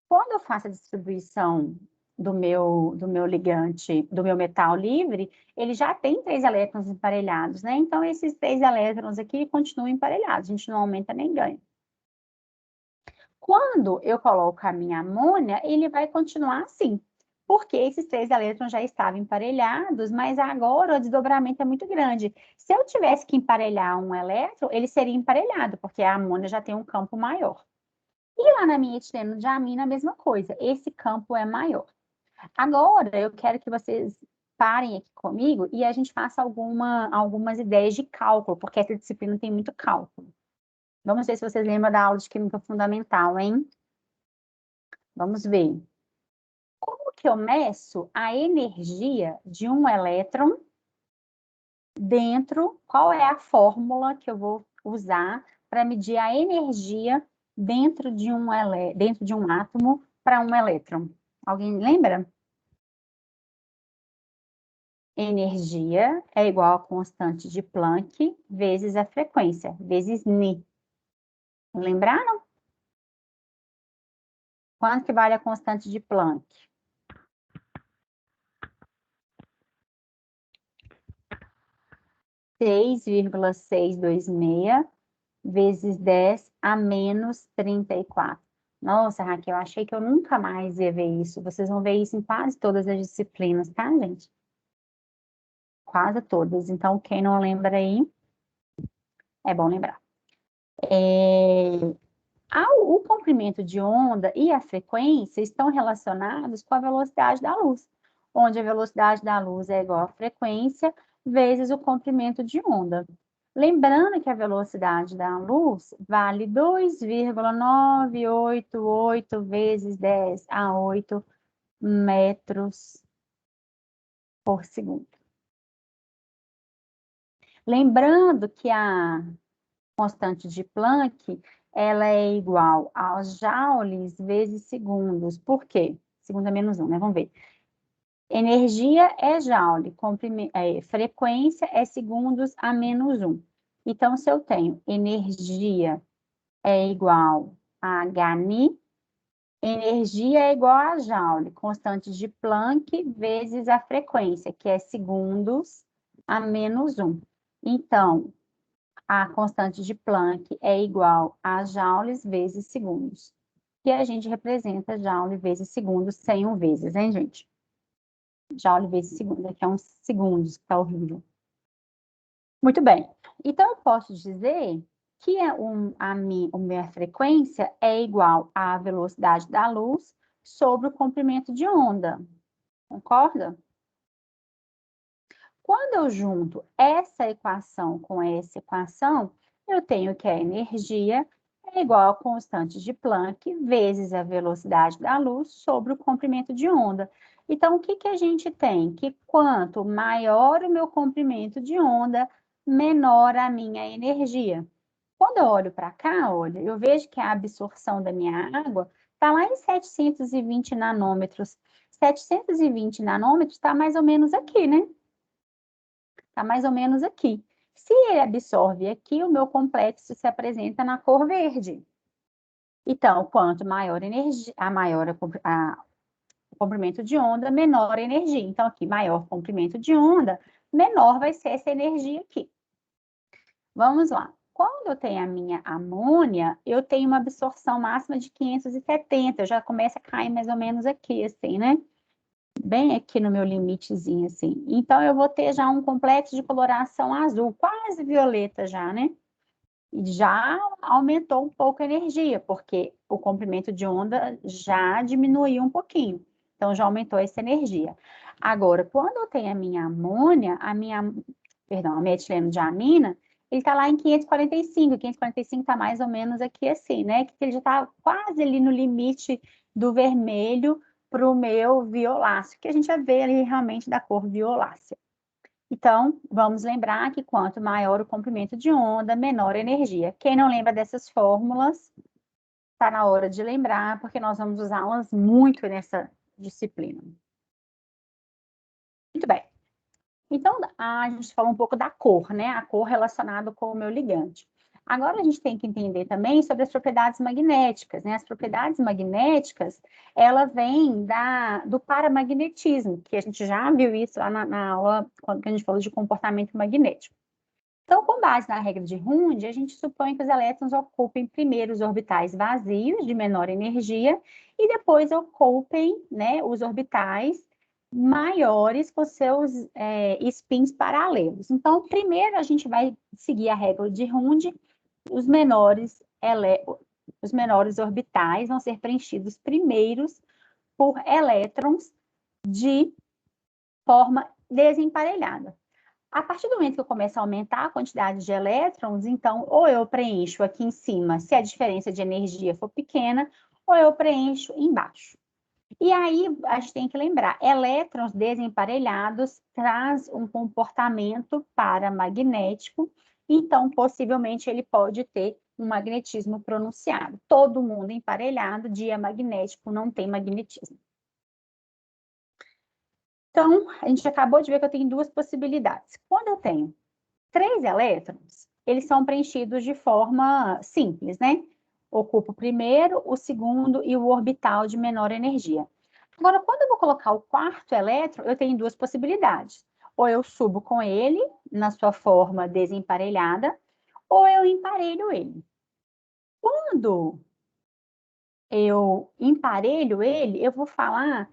Quando eu faço a distribuição do meu ligante, do meu metal livre, ele já tem 3 elétrons emparelhados, né? Então, esses 3 elétrons aqui continuam emparelhados, a gente não aumenta nem ganha. Quando eu coloco a minha amônia, ele vai continuar assim, porque esses 3 elétrons já estavam emparelhados, mas agora o desdobramento é muito grande. Se eu tivesse que emparelhar um elétron, ele seria emparelhado, porque a amônia já tem um campo maior. E lá na minha etileno-diamina, a mesma coisa, esse campo é maior. Agora, eu quero que vocês parem aqui comigo e a gente faça algumas ideias de cálculo, porque essa disciplina tem muito cálculo. Vamos ver se vocês lembram da aula de química fundamental, hein? Vamos ver. Como que eu meço a energia de um elétron dentro? Qual é a fórmula que eu vou usar para medir a energia dentro de um átomo para um elétron? Alguém lembra? Energia é igual a constante de Planck vezes a frequência, vezes Ni. Lembraram? Quanto que vale a constante de Planck? 6,626 vezes 10 a menos 34. Nossa, Raquel, eu achei que eu nunca mais ia ver isso. Vocês vão ver isso em quase todas as disciplinas, tá, gente? Quase todas. Então, quem não lembra aí, é bom lembrar. O comprimento de onda e a frequência estão relacionados com a velocidade da luz, onde a velocidade da luz é igual à frequência vezes o comprimento de onda. Lembrando que a velocidade da luz vale 2,988 vezes 10 a 8 metros por segundo. Lembrando que a constante de Planck, ela é igual aos joules vezes segundos. Por quê? Segundo é menos 1, né? Vamos ver. Energia é joule, frequência é segundos a menos 1. Então, se eu tenho energia é igual a Hν, energia é igual a joule, constante de Planck vezes a frequência, que é segundos a menos 1. Então, a constante de Planck é igual a joules vezes segundos. E a gente representa joule vezes segundos sem um vezes, hein, gente? Joule vezes segundo, aqui é uns segundos, que tá horrível. Muito bem. Então, eu posso dizer que a minha frequência é igual à velocidade da luz sobre o comprimento de onda. Concorda? Quando eu junto essa equação com essa equação, eu tenho que a energia é igual à constante de Planck vezes a velocidade da luz sobre o comprimento de onda. Então, o que que a gente tem? Que quanto maior o meu comprimento de onda, menor a minha energia. Quando eu olho para cá, olha, eu vejo que a absorção da minha água está lá em 720 nanômetros. 720 nanômetros está mais ou menos aqui, né? Está mais ou menos aqui. Se ele absorve aqui, o meu complexo se apresenta na cor verde. Então, quanto maior energia, o comprimento de onda, menor a energia. Então, aqui, maior comprimento de onda, menor vai ser essa energia aqui. Vamos lá. Quando eu tenho a minha amônia, eu tenho uma absorção máxima de 570. Eu já começa a cair mais ou menos aqui, assim, né? Bem aqui no meu limitezinho, assim. Então, eu vou ter já um complexo de coloração azul, quase violeta já, né? E já aumentou um pouco a energia, porque o comprimento de onda já diminuiu um pouquinho. Então, já aumentou essa energia. Agora, quando eu tenho a minha amônia, a minha etileno-diamina, ele está lá em 545. 545 está mais ou menos aqui assim, né? Que ele já está quase ali no limite do vermelho para o meu violáceo, que a gente vai ver ali realmente da cor violácea. Então, vamos lembrar que quanto maior o comprimento de onda, menor a energia. Quem não lembra dessas fórmulas, está na hora de lembrar, porque nós vamos usá-las muito nessa disciplina. Muito bem. Então, a gente falou um pouco da cor, né? A cor relacionada com o meu ligante. Agora a gente tem que entender também sobre as propriedades magnéticas, né? As propriedades magnéticas, ela vem do paramagnetismo, que a gente já viu isso lá na aula, quando a gente falou de comportamento magnético. Então, com base na regra de Hund, a gente supõe que os elétrons ocupem primeiro os orbitais vazios, de menor energia, e depois ocupem, né, os orbitais maiores com seus spins paralelos. Então, primeiro a gente vai seguir a regra de Hund, os menores orbitais vão ser preenchidos primeiros por elétrons de forma desemparelhada. A partir do momento que eu começo a aumentar a quantidade de elétrons, então, ou eu preencho aqui em cima, se a diferença de energia for pequena, ou eu preencho embaixo. E aí, a gente tem que lembrar, elétrons desemparelhados traz um comportamento paramagnético, então, possivelmente, ele pode ter um magnetismo pronunciado. Todo mundo emparelhado, diamagnético, não tem magnetismo. Então, a gente acabou de ver que eu tenho duas possibilidades. Quando eu tenho 3 elétrons, eles são preenchidos de forma simples, né? Ocupo o primeiro, o segundo e o orbital de menor energia. Agora, quando eu vou colocar o 4º elétron, eu tenho duas possibilidades. Ou eu subo com ele na sua forma desemparelhada, ou eu emparelho ele. Quando eu emparelho ele, eu vou falar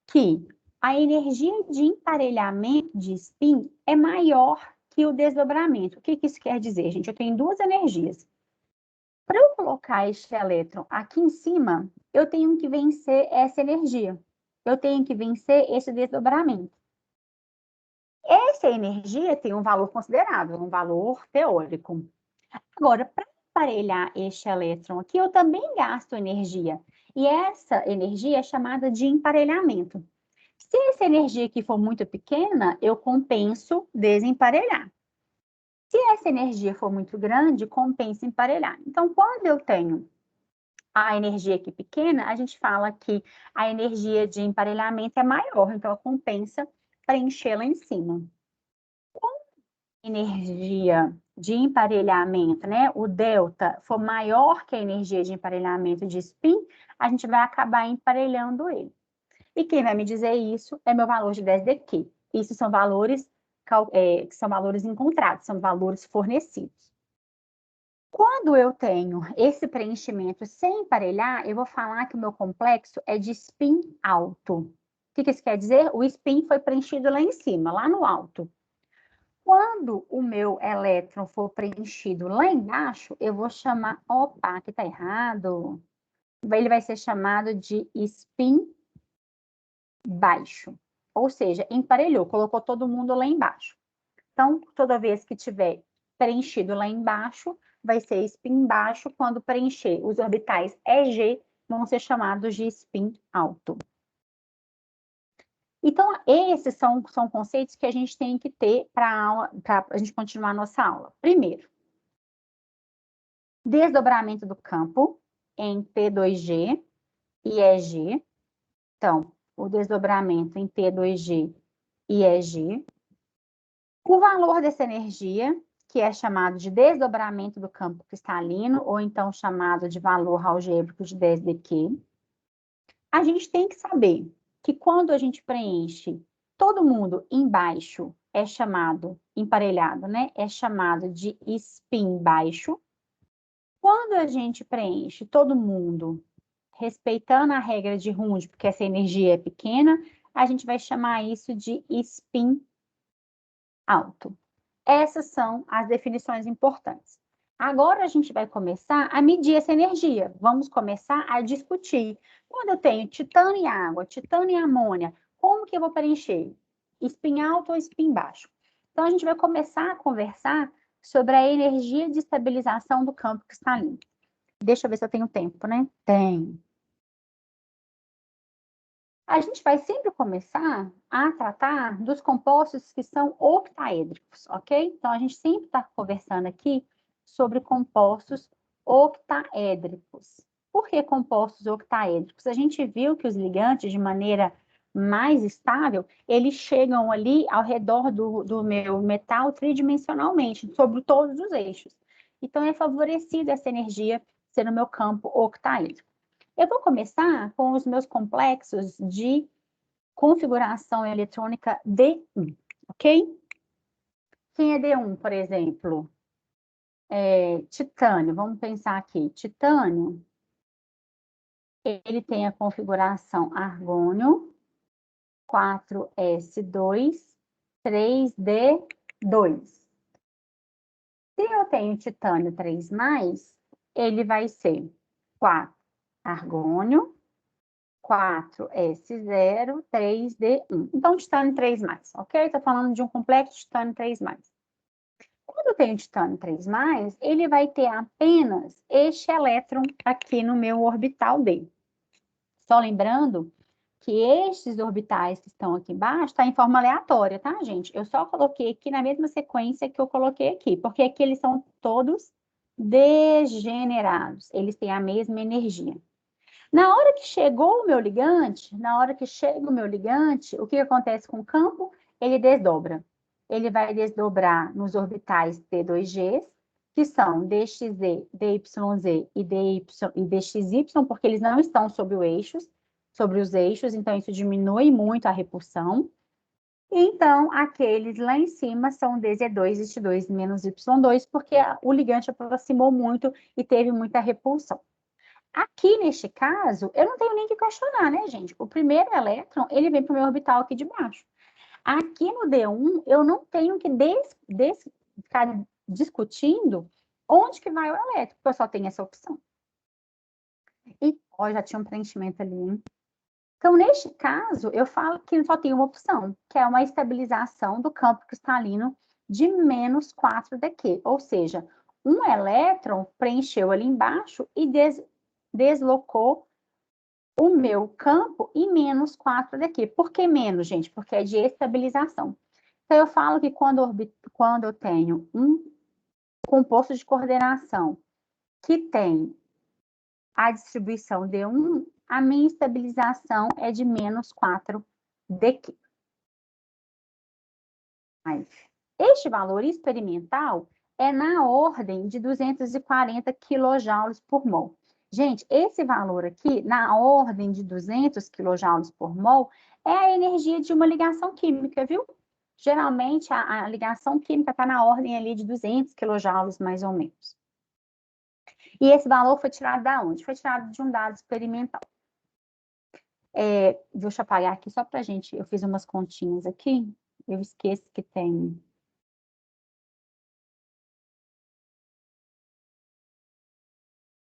que a energia de emparelhamento de spin é maior que o desdobramento. O que isso quer dizer, gente? Eu tenho duas energias. Para eu colocar este elétron aqui em cima, eu tenho que vencer essa energia. Eu tenho que vencer esse desdobramento. Essa energia tem um valor considerável, um valor teórico. Agora, para emparelhar este elétron aqui, eu também gasto energia. E essa energia é chamada de emparelhamento. Se essa energia aqui for muito pequena, eu compenso desemparelhar. Se essa energia for muito grande, compensa emparelhar. Então, quando eu tenho a energia aqui pequena, a gente fala que a energia de emparelhamento é maior, então compensa preenchê-la em cima. Quando a energia de emparelhamento, né, o delta, for maior que a energia de emparelhamento de spin, a gente vai acabar emparelhando ele. E quem vai me dizer isso é meu valor de 10dQ. Isso são valores que são valores encontrados, são valores fornecidos. Quando eu tenho esse preenchimento sem emparelhar, eu vou falar que o meu complexo é de spin alto. O que isso quer dizer? O spin foi preenchido lá em cima, lá no alto. Quando o meu elétron for preenchido lá embaixo, eu vou chamar... Opa, aqui está errado. Ele vai ser chamado de spin baixo. Ou seja, emparelhou, colocou todo mundo lá embaixo. Então, toda vez que tiver preenchido lá embaixo, vai ser spin baixo. Quando preencher os orbitais EG, vão ser chamados de spin alto. Então, esses são conceitos que a gente tem que ter para a gente continuar a nossa aula. Primeiro, desdobramento do campo em P2G e EG. Então, o desdobramento em P2G e EG. O valor dessa energia, que é chamado de desdobramento do campo cristalino, ou então chamado de valor algébrico de 10dQ. A gente tem que saber que quando a gente preenche todo mundo embaixo, é chamado, emparelhado, né? É chamado de spin baixo. Quando a gente preenche todo mundo respeitando a regra de Hund, porque essa energia é pequena, a gente vai chamar isso de spin alto. Essas são as definições importantes. Agora a gente vai começar a medir essa energia. Vamos começar a discutir. Quando eu tenho titânio e água, titânio e amônia, como que eu vou preencher? Spin alto ou spin baixo? Então, a gente vai começar a conversar sobre a energia de estabilização do campo cristalino. Deixa eu ver se eu tenho tempo, né? Tem. A gente vai sempre começar a tratar dos compostos que são octaédricos, ok? Então, a gente sempre está conversando aqui sobre compostos octaédricos. Por que compostos octaédricos? A gente viu que os ligantes, de maneira mais estável, eles chegam ali ao redor do meu metal tridimensionalmente, sobre todos os eixos. Então, é favorecida essa energia ser no meu campo octaédrico. Eu vou começar com os meus complexos de configuração eletrônica D1, ok? Quem é D1, por exemplo? Titânio, vamos pensar aqui. Titânio, ele tem a configuração argônio, 4s2, 3d2. Se eu tenho titânio 3+, ele vai ser 4 argônio, 4s0, 3d1. Então, titânio 3+, ok? Estou falando de um complexo titânio 3+. Quando eu tenho titânio 3+, ele vai ter apenas este elétron aqui no meu orbital D. Só lembrando que estes orbitais que estão aqui embaixo está em forma aleatória, tá, gente? Eu só coloquei aqui na mesma sequência que eu coloquei aqui, porque aqui eles são todos degenerados, eles têm a mesma energia. Na hora que chegou o meu ligante, o que acontece com o campo? Ele desdobra. Ele vai desdobrar nos orbitais D2G, que são DXZ, DYZ e DXY, porque eles não estão sobre os eixos, então isso diminui muito a repulsão. Então, aqueles lá em cima são DZ2, X2 menos Y2, porque o ligante aproximou muito e teve muita repulsão. Aqui, neste caso, eu não tenho nem que questionar, né, gente? O primeiro elétron, ele vem para o meu orbital aqui de baixo. Aqui no D1, eu não tenho que ficar discutindo onde que vai o elétron, porque eu só tenho essa opção. E, ó, já tinha um preenchimento ali, hein? Então, neste caso, eu falo que só tem uma opção, que é uma estabilização do campo cristalino de menos 4dQ. Ou seja, um elétron preencheu ali embaixo e deslocou o meu campo em menos 4dQ. Por que menos, gente? Porque é de estabilização. Então, eu falo que quando eu tenho um composto de coordenação que tem a distribuição D1, a minha estabilização é de menos 4dQ. Este valor experimental é na ordem de 240 kJ por mol. Gente, esse valor aqui, na ordem de 200 kJ por mol, é a energia de uma ligação química, viu? Geralmente, a ligação química está na ordem ali de 200 kJ, mais ou menos. E esse valor foi tirado da onde? Foi tirado de um dado experimental. Deixa eu apagar aqui só para a gente, eu fiz umas continhas aqui, eu esqueço que tem...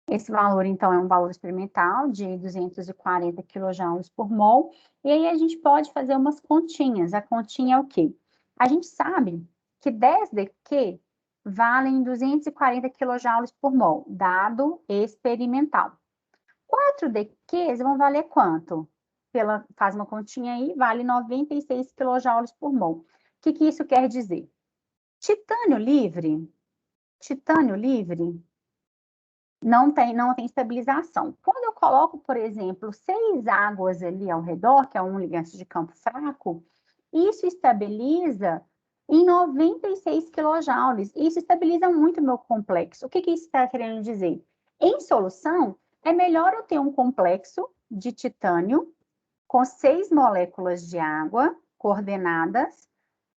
Esse valor, então, é um valor experimental de 240 kJ por mol. E aí a gente pode fazer umas continhas. A continha é o quê? A gente sabe que 10dQ valem 240 kJ por mol, dado experimental. 4dQs vão valer quanto? Faz uma continha aí, vale 96 kJ por mol. O que isso quer dizer? Titânio livre não tem estabilização. Quando eu coloco, por exemplo, 6 águas ali ao redor, que é um ligante de campo fraco, isso estabiliza em 96 kJ. Isso estabiliza muito o meu complexo. O que isso está querendo dizer? Em solução, é melhor eu ter um complexo de titânio com 6 moléculas de água coordenadas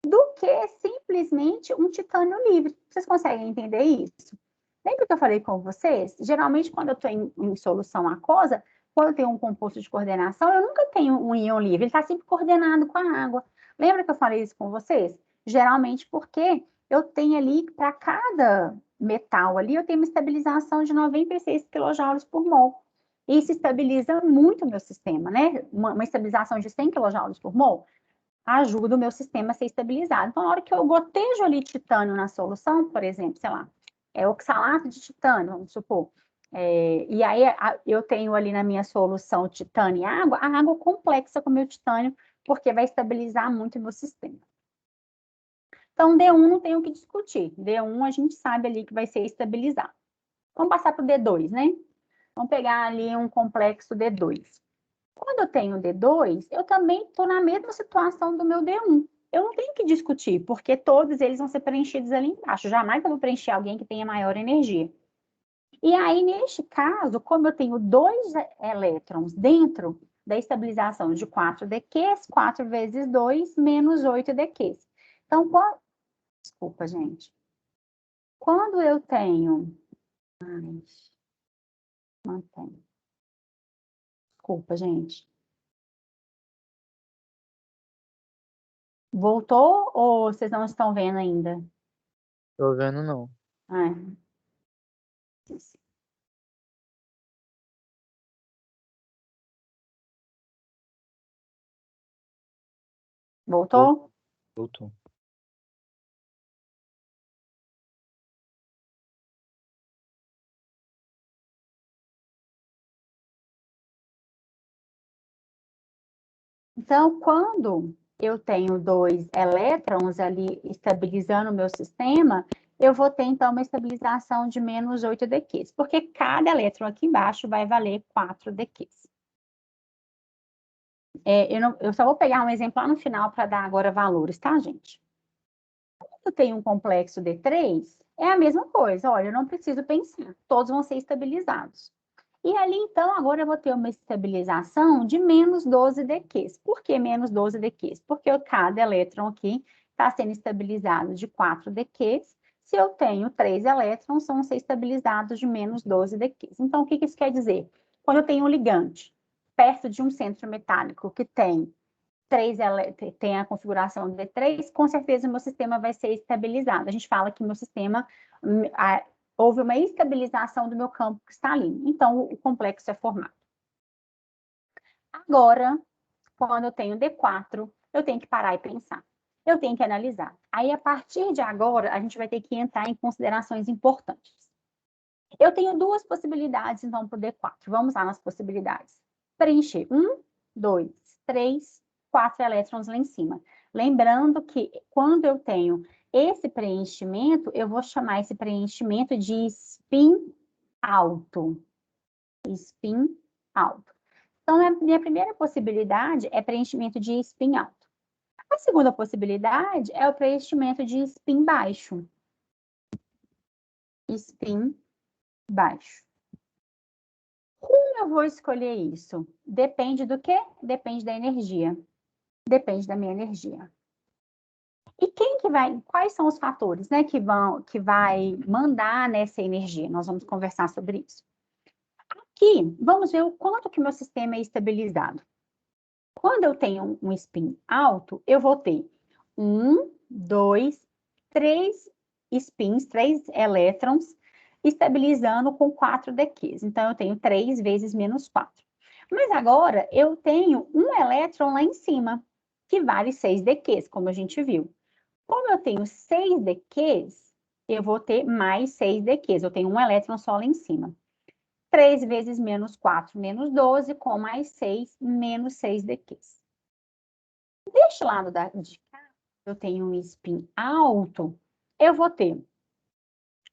do que simplesmente um titânio livre. Vocês conseguem entender isso? Lembra que eu falei com vocês? Geralmente, quando eu estou em solução aquosa, quando eu tenho um composto de coordenação, eu nunca tenho um íon livre, ele está sempre coordenado com a água. Lembra que eu falei isso com vocês? Geralmente porque eu tenho ali, para cada metal ali, eu tenho uma estabilização de 96 kJ por mol. Isso estabiliza muito o meu sistema, né? Uma estabilização de 100 kJ por mol ajuda o meu sistema a ser estabilizado. Então, na hora que eu gotejo ali titânio na solução, por exemplo, sei lá, oxalato de titânio, vamos supor. E aí eu tenho ali na minha solução titânio e água, a água complexa com o meu titânio, porque vai estabilizar muito o meu sistema. Então, D1 não tem o que discutir. D1 a gente sabe ali que vai ser estabilizado. Vamos passar para o D2, né? Vamos pegar ali um complexo D2. Quando eu tenho D2, eu também estou na mesma situação do meu D1. eu não tenho que discutir, porque todos eles vão ser preenchidos ali embaixo. Jamais eu vou preencher alguém que tenha maior energia. E aí, neste caso, como eu tenho 2 elétrons dentro da estabilização de 4 dQs, 4 vezes 2, menos 8 dQs. Então, desculpa, gente. Quando eu tenho... Mantém. Desculpa, gente. Voltou ou vocês não estão vendo ainda? Tô vendo, não. Ah, voltou? Voltou. Então, quando eu tenho 2 elétrons ali estabilizando o meu sistema, eu vou ter, então, uma estabilização de menos 8 dQs, porque cada elétron aqui embaixo vai valer 4 dQs. Eu só vou pegar um exemplo lá no final para dar agora valores, tá, gente? Quando eu tenho um complexo D3, é a mesma coisa. Olha, eu não preciso pensar, todos vão ser estabilizados. E ali, então, agora eu vou ter uma estabilização de menos 12 dQs. Por que menos 12 dQs? Porque cada elétron aqui está sendo estabilizado de 4 dQs. Se eu tenho 3 elétrons, vão ser estabilizados de menos 12 dQs. Então, o que isso quer dizer? Quando eu tenho um ligante perto de um centro metálico que tem a configuração D3, com certeza o meu sistema vai ser estabilizado. A gente fala que meu sistema houve uma estabilização do meu campo cristalino. Então, o complexo é formado. Agora, quando eu tenho D4, eu tenho que parar e pensar. Eu tenho que analisar. Aí, a partir de agora, a gente vai ter que entrar em considerações importantes. Eu tenho 2 possibilidades, então, para o D4. Vamos lá nas possibilidades. Preencher 1, 2, 3, 4 elétrons lá em cima. Lembrando que quando eu tenho esse preenchimento, eu vou chamar esse preenchimento de spin alto. Spin alto. Então, a minha primeira possibilidade é preenchimento de spin alto. A segunda possibilidade é o preenchimento de spin baixo. Spin baixo. Como eu vou escolher isso? Depende do quê? Depende da energia. Depende da minha energia. E quais são os fatores, né, que vai mandar nessa energia? Nós vamos conversar sobre isso. Aqui, vamos ver o quanto que meu sistema é estabilizado. Quando eu tenho um spin alto, eu vou ter 1, 2, 3 spins, 3 elétrons, estabilizando com 4 dQs. Então, eu tenho 3 vezes menos 4. Mas agora, eu tenho um elétron lá em cima, que vale 6 dQs, como a gente viu. Como eu tenho 6 dQs, eu vou ter mais 6 dQs. Eu tenho um elétron só lá em cima. 3 vezes menos 4, menos 12, com mais 6, menos 6 dQs. Deste lado de cá, eu tenho um spin alto, eu vou ter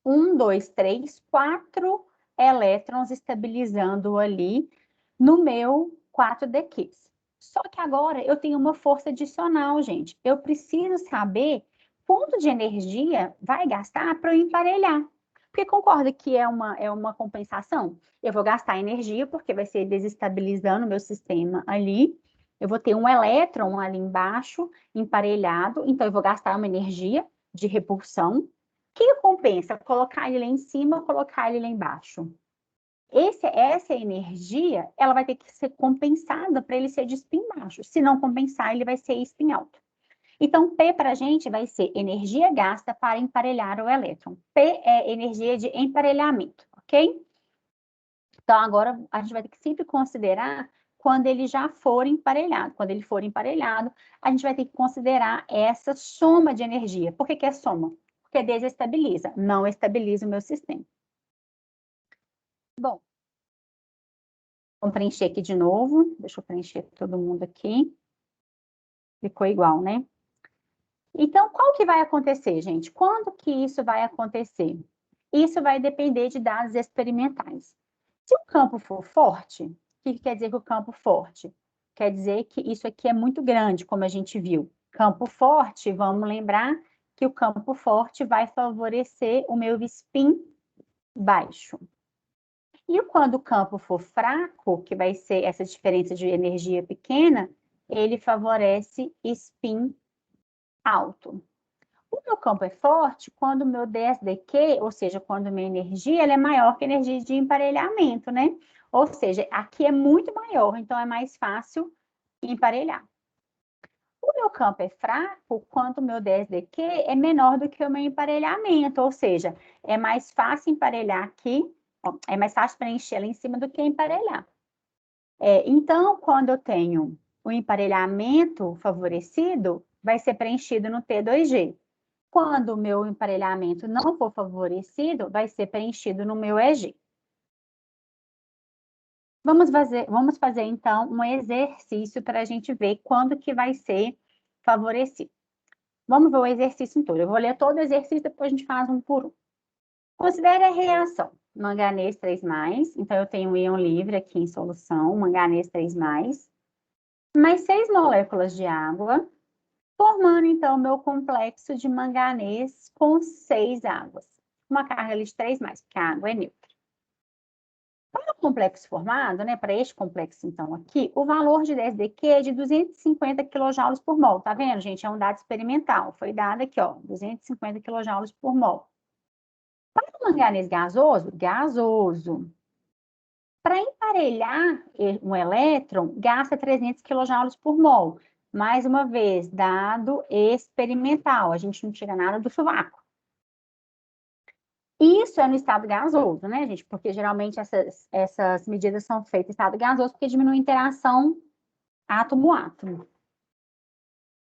1, 2, 3, 4 elétrons estabilizando ali no meu 4 dQs. Só que agora eu tenho uma força adicional, gente. Eu preciso saber quanto de energia vai gastar para eu emparelhar. Porque concorda que é uma compensação? Eu vou gastar energia porque vai ser desestabilizando o meu sistema ali. Eu vou ter um elétron ali embaixo, emparelhado, então eu vou gastar uma energia de repulsão. O que compensa? Colocar ele lá em cima ou colocar ele lá embaixo? Essa energia, ela vai ter que ser compensada para ele ser de spin baixo. Se não compensar, ele vai ser spin alto. Então, P para a gente vai ser energia gasta para emparelhar o elétron. P é energia de emparelhamento, ok? Então, agora a gente vai ter que sempre considerar quando ele já for emparelhado. Quando ele for emparelhado, a gente vai ter que considerar essa soma de energia. Por que é soma? Porque desestabiliza, não estabiliza o meu sistema. Bom, vamos preencher aqui de novo. Deixa eu preencher todo mundo aqui. Ficou igual, né? Então, qual que vai acontecer, gente? Quando que isso vai acontecer? Isso vai depender de dados experimentais. Se o campo for forte, o que quer dizer que o campo forte? Quer dizer que isso aqui é muito grande, como a gente viu. Campo forte, vamos lembrar que o campo forte vai favorecer o meu spin baixo. E quando o campo for fraco, que vai ser essa diferença de energia pequena, ele favorece spin alto. O meu campo é forte quando o meu DSDQ, ou seja, quando a minha energia ela é maior que a energia de emparelhamento, né? Ou seja, aqui é muito maior, então é mais fácil emparelhar. O meu campo é fraco quando o meu DSDQ é menor do que o meu emparelhamento, ou seja, é mais fácil emparelhar aqui, ó, é mais fácil preencher lá em cima do que emparelhar. Então, quando eu tenho o emparelhamento favorecido, vai ser preenchido no T2G. Quando o meu emparelhamento não for favorecido, vai ser preenchido no meu EG. Vamos fazer, então, um exercício para a gente ver quando que vai ser favorecido. Vamos ver o exercício todo. Eu vou ler todo o exercício, depois a gente faz um por um. Considere a reação. Manganês 3+, então eu tenho um íon livre aqui em solução, manganês 3+, mais 6 moléculas de água, formando, então, o meu complexo de manganês com 6 águas. Uma carga ali de 3+, porque a água é neutra. Para o complexo formado, né, para este complexo, então, aqui, o valor de DSDQ é de 250 kJ por mol. Tá vendo, gente? É um dado experimental. Foi dado aqui, ó, 250 kJ por mol. Para o manganês gasoso, para emparelhar um elétron, gasta 300 kJ por mol. Mais uma vez, dado experimental. A gente não tira nada do sovaco. Isso é no estado gasoso, né, gente? Porque geralmente essas medidas são feitas em estado gasoso porque diminui a interação átomo-átomo.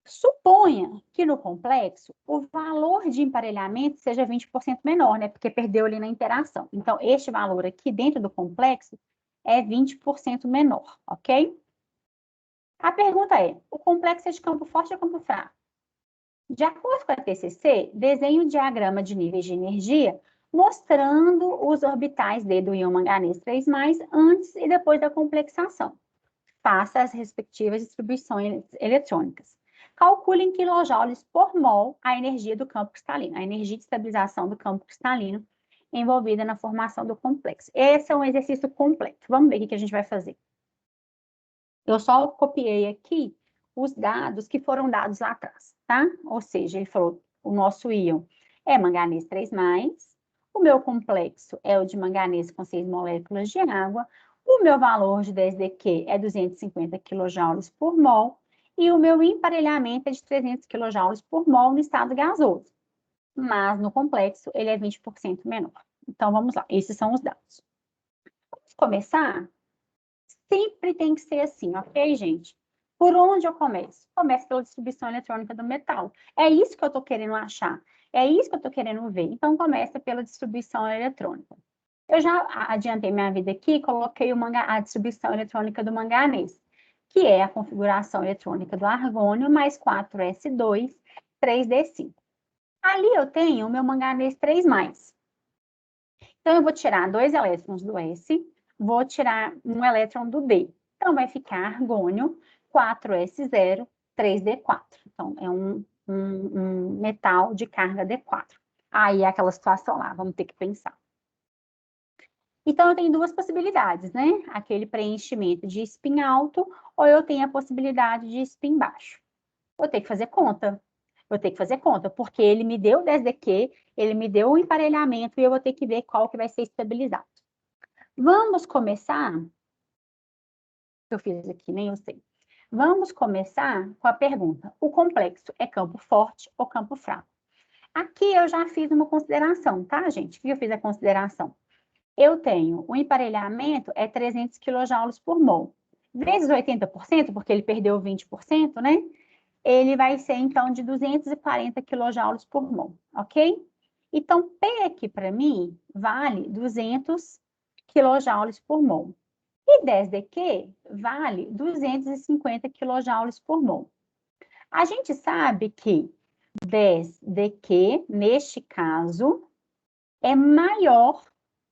Suponha que no complexo o valor de emparelhamento seja 20% menor, né? Porque perdeu ali na interação. Então, este valor aqui dentro do complexo é 20% menor, ok? A pergunta é, o complexo é de campo forte ou campo fraco? De acordo com a TCC, desenhe o diagrama de níveis de energia mostrando os orbitais D do íon manganês 3+, antes e depois da complexação. Faça as respectivas distribuições eletrônicas. Calcule em quilojoules por mol a energia do campo cristalino, a energia de estabilização do campo cristalino envolvida na formação do complexo. Esse é um exercício completo. Vamos ver o que a gente vai fazer. Eu só copiei aqui os dados que foram dados lá atrás, tá? Ou seja, ele falou, o nosso íon é manganês 3+, o meu complexo é o de manganês com 6 moléculas de água, o meu valor de DSDQ é 250 kJ por mol, e o meu emparelhamento é de 300 kJ por mol no estado gasoso. Mas no complexo, ele é 20% menor. Então, vamos lá, esses são os dados. Vamos começar? Sempre tem que ser assim, ok, gente? Por onde eu começo? Começo pela distribuição eletrônica do metal. É isso que eu estou querendo achar. É isso que eu estou querendo ver. Então, começa pela distribuição eletrônica. Eu já adiantei minha vida aqui, coloquei a distribuição eletrônica do manganês, que é a configuração eletrônica do argônio, mais 4s2, 3d5. Ali eu tenho o meu manganês 3+. Então, eu vou tirar 2 elétrons do S, vou tirar um elétron do D. Então, vai ficar argônio 4s0, 3d4. Então, é um metal de carga D4. Aí é aquela situação lá, vamos ter que pensar. Então, eu tenho duas possibilidades, né? Aquele preenchimento de spin alto, ou eu tenho a possibilidade de spin baixo. Vou ter que fazer conta. Porque ele me deu o DSDQ, ele me deu o emparelhamento, e eu vou ter que ver qual que vai ser estabilizado. Vamos começar... Eu fiz aqui, nem eu sei. Vamos começar com a pergunta. O complexo é campo forte ou campo fraco? Aqui eu já fiz uma consideração, tá, gente? O que eu fiz a consideração? Eu tenho o emparelhamento é 300 kJ por mol. Vezes 80%, porque ele perdeu 20%, né? Ele vai ser, então, de 240 kJ por mol, ok? Então, P aqui, para mim, vale 200 kJ por mol. E 10dQ vale 250 kJ por mol. A gente sabe que 10dQ, neste caso, é maior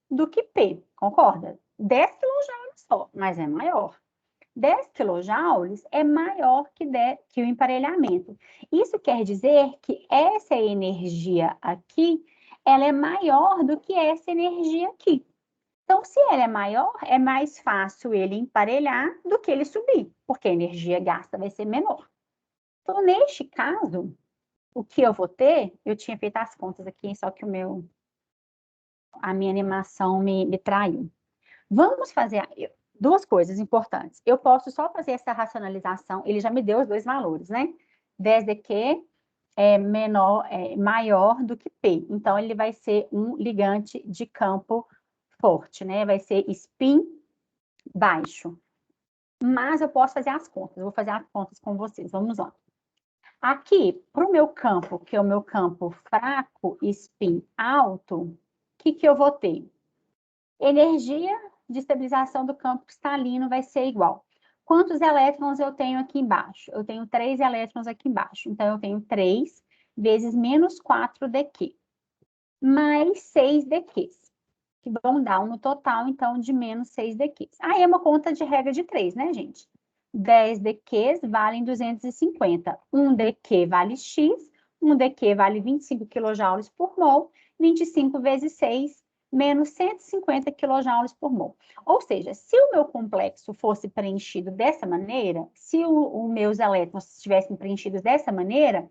do que P, concorda? 10 kJ só, mas é maior. 10 quilojoules é maior que o emparelhamento. Isso quer dizer que essa energia aqui, ela é maior do que essa energia aqui. Então, se ela é maior, é mais fácil ele emparelhar do que ele subir, porque a energia gasta vai ser menor. Então, neste caso, o que eu vou ter, eu tinha feito as contas aqui, só que a minha animação me traiu. Vamos fazer duas coisas importantes. Eu posso só fazer essa racionalização, ele já me deu os dois valores, né? 10 de Q é maior do que P. Então, ele vai ser um ligante de campo forte, né? Vai ser spin baixo. Mas eu posso fazer as contas. Eu vou fazer as contas com vocês. Vamos lá. Aqui, para o meu campo, que é o meu campo fraco, spin alto, o que eu vou ter? Energia de estabilização do campo cristalino vai ser igual. Quantos elétrons eu tenho aqui embaixo? Eu tenho 3 elétrons aqui embaixo. Então, eu tenho 3 vezes menos 4 dQ, mais 6 dQs, que vão dar no total, então, de menos 6 dQs. Aí é uma conta de regra de 3, né, gente? 10 dQs valem 250. 1 dQ vale X, 1 dQ vale 25 kJ por mol, 25 vezes 6, menos 150 kJ por mol. Ou seja, se o meu complexo fosse preenchido dessa maneira, se os meus elétrons estivessem preenchidos dessa maneira,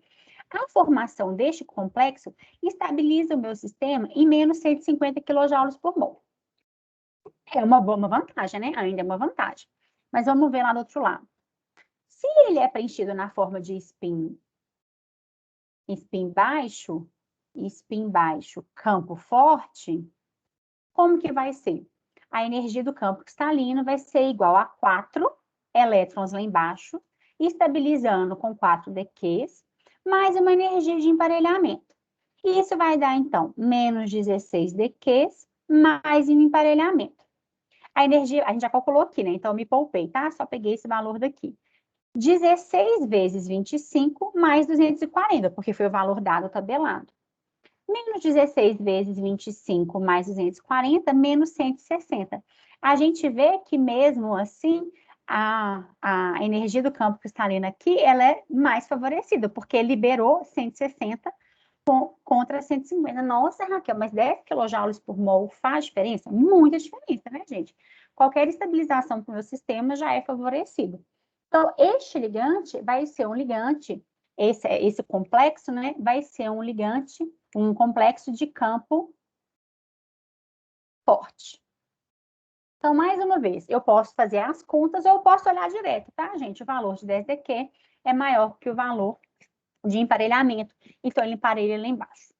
a formação deste complexo estabiliza o meu sistema em menos 150 kJ por mol. É uma vantagem, né? Ainda é uma vantagem. Mas vamos ver lá do outro lado. Se ele é preenchido na forma de spin baixo, campo forte, como que vai ser? A energia do campo cristalino vai ser igual a 4 elétrons lá embaixo, estabilizando com 4 dQs, mais uma energia de emparelhamento. E isso vai dar, então, menos 16 dQs, mais um emparelhamento. A energia, a gente já calculou aqui, né? Então, eu me poupei, tá? Só peguei esse valor daqui. 16 vezes 25 mais 240, porque foi o valor dado tabelado. Menos 16 vezes 25 mais 240, menos 160. A gente vê que mesmo assim, a energia do campo cristalino aqui, ela é mais favorecida, porque liberou 160 contra 150. Nossa, Raquel, mas 10 kJ por mol faz diferença? Muita diferença, né, gente? Qualquer estabilização para o meu sistema já é favorecido. Então, este ligante vai ser um ligante, esse complexo, né, vai ser um ligante, um complexo de campo forte. Então, mais uma vez, eu posso fazer as contas ou eu posso olhar direto, tá, gente? O valor de 10 dQ é maior que o valor de emparelhamento, então ele emparelha lá embaixo.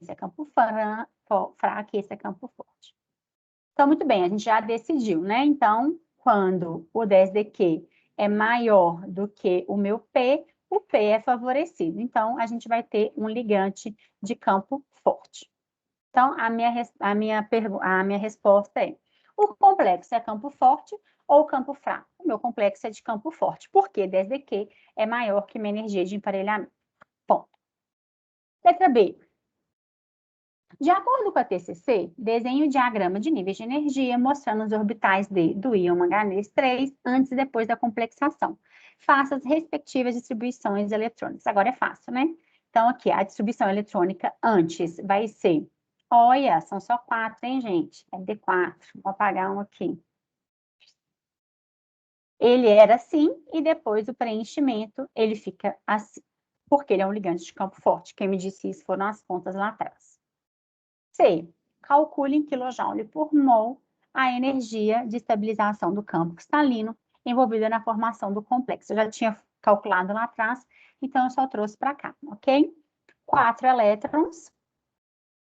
Esse é campo fraco e esse é campo forte. Então, muito bem, a gente já decidiu, né? Então, quando o 10 dQ é maior do que o meu P, o P é favorecido. Então, a gente vai ter um ligante de campo forte. Então, a minha resposta é: o complexo é campo forte ou campo fraco? O meu complexo é de campo forte, porque 10 dQ é maior que minha energia de emparelhamento. Ponto. Letra B. De acordo com a TCC, desenhe o diagrama de níveis de energia mostrando os orbitais do íon manganês 3 antes e depois da complexação. Faça as respectivas distribuições eletrônicas. Agora é fácil, né? Então, aqui, a distribuição eletrônica antes vai ser... Olha, são só 4, hein, gente? É D4. Vou apagar um aqui. Ele era assim e depois do preenchimento ele fica assim, porque ele é um ligante de campo forte. Quem me disse isso foram as contas lá atrás. C. Calcule em kJ por mol a energia de estabilização do campo cristalino envolvida na formação do complexo. Eu já tinha calculado lá atrás, então eu só trouxe para cá, ok? 4 elétrons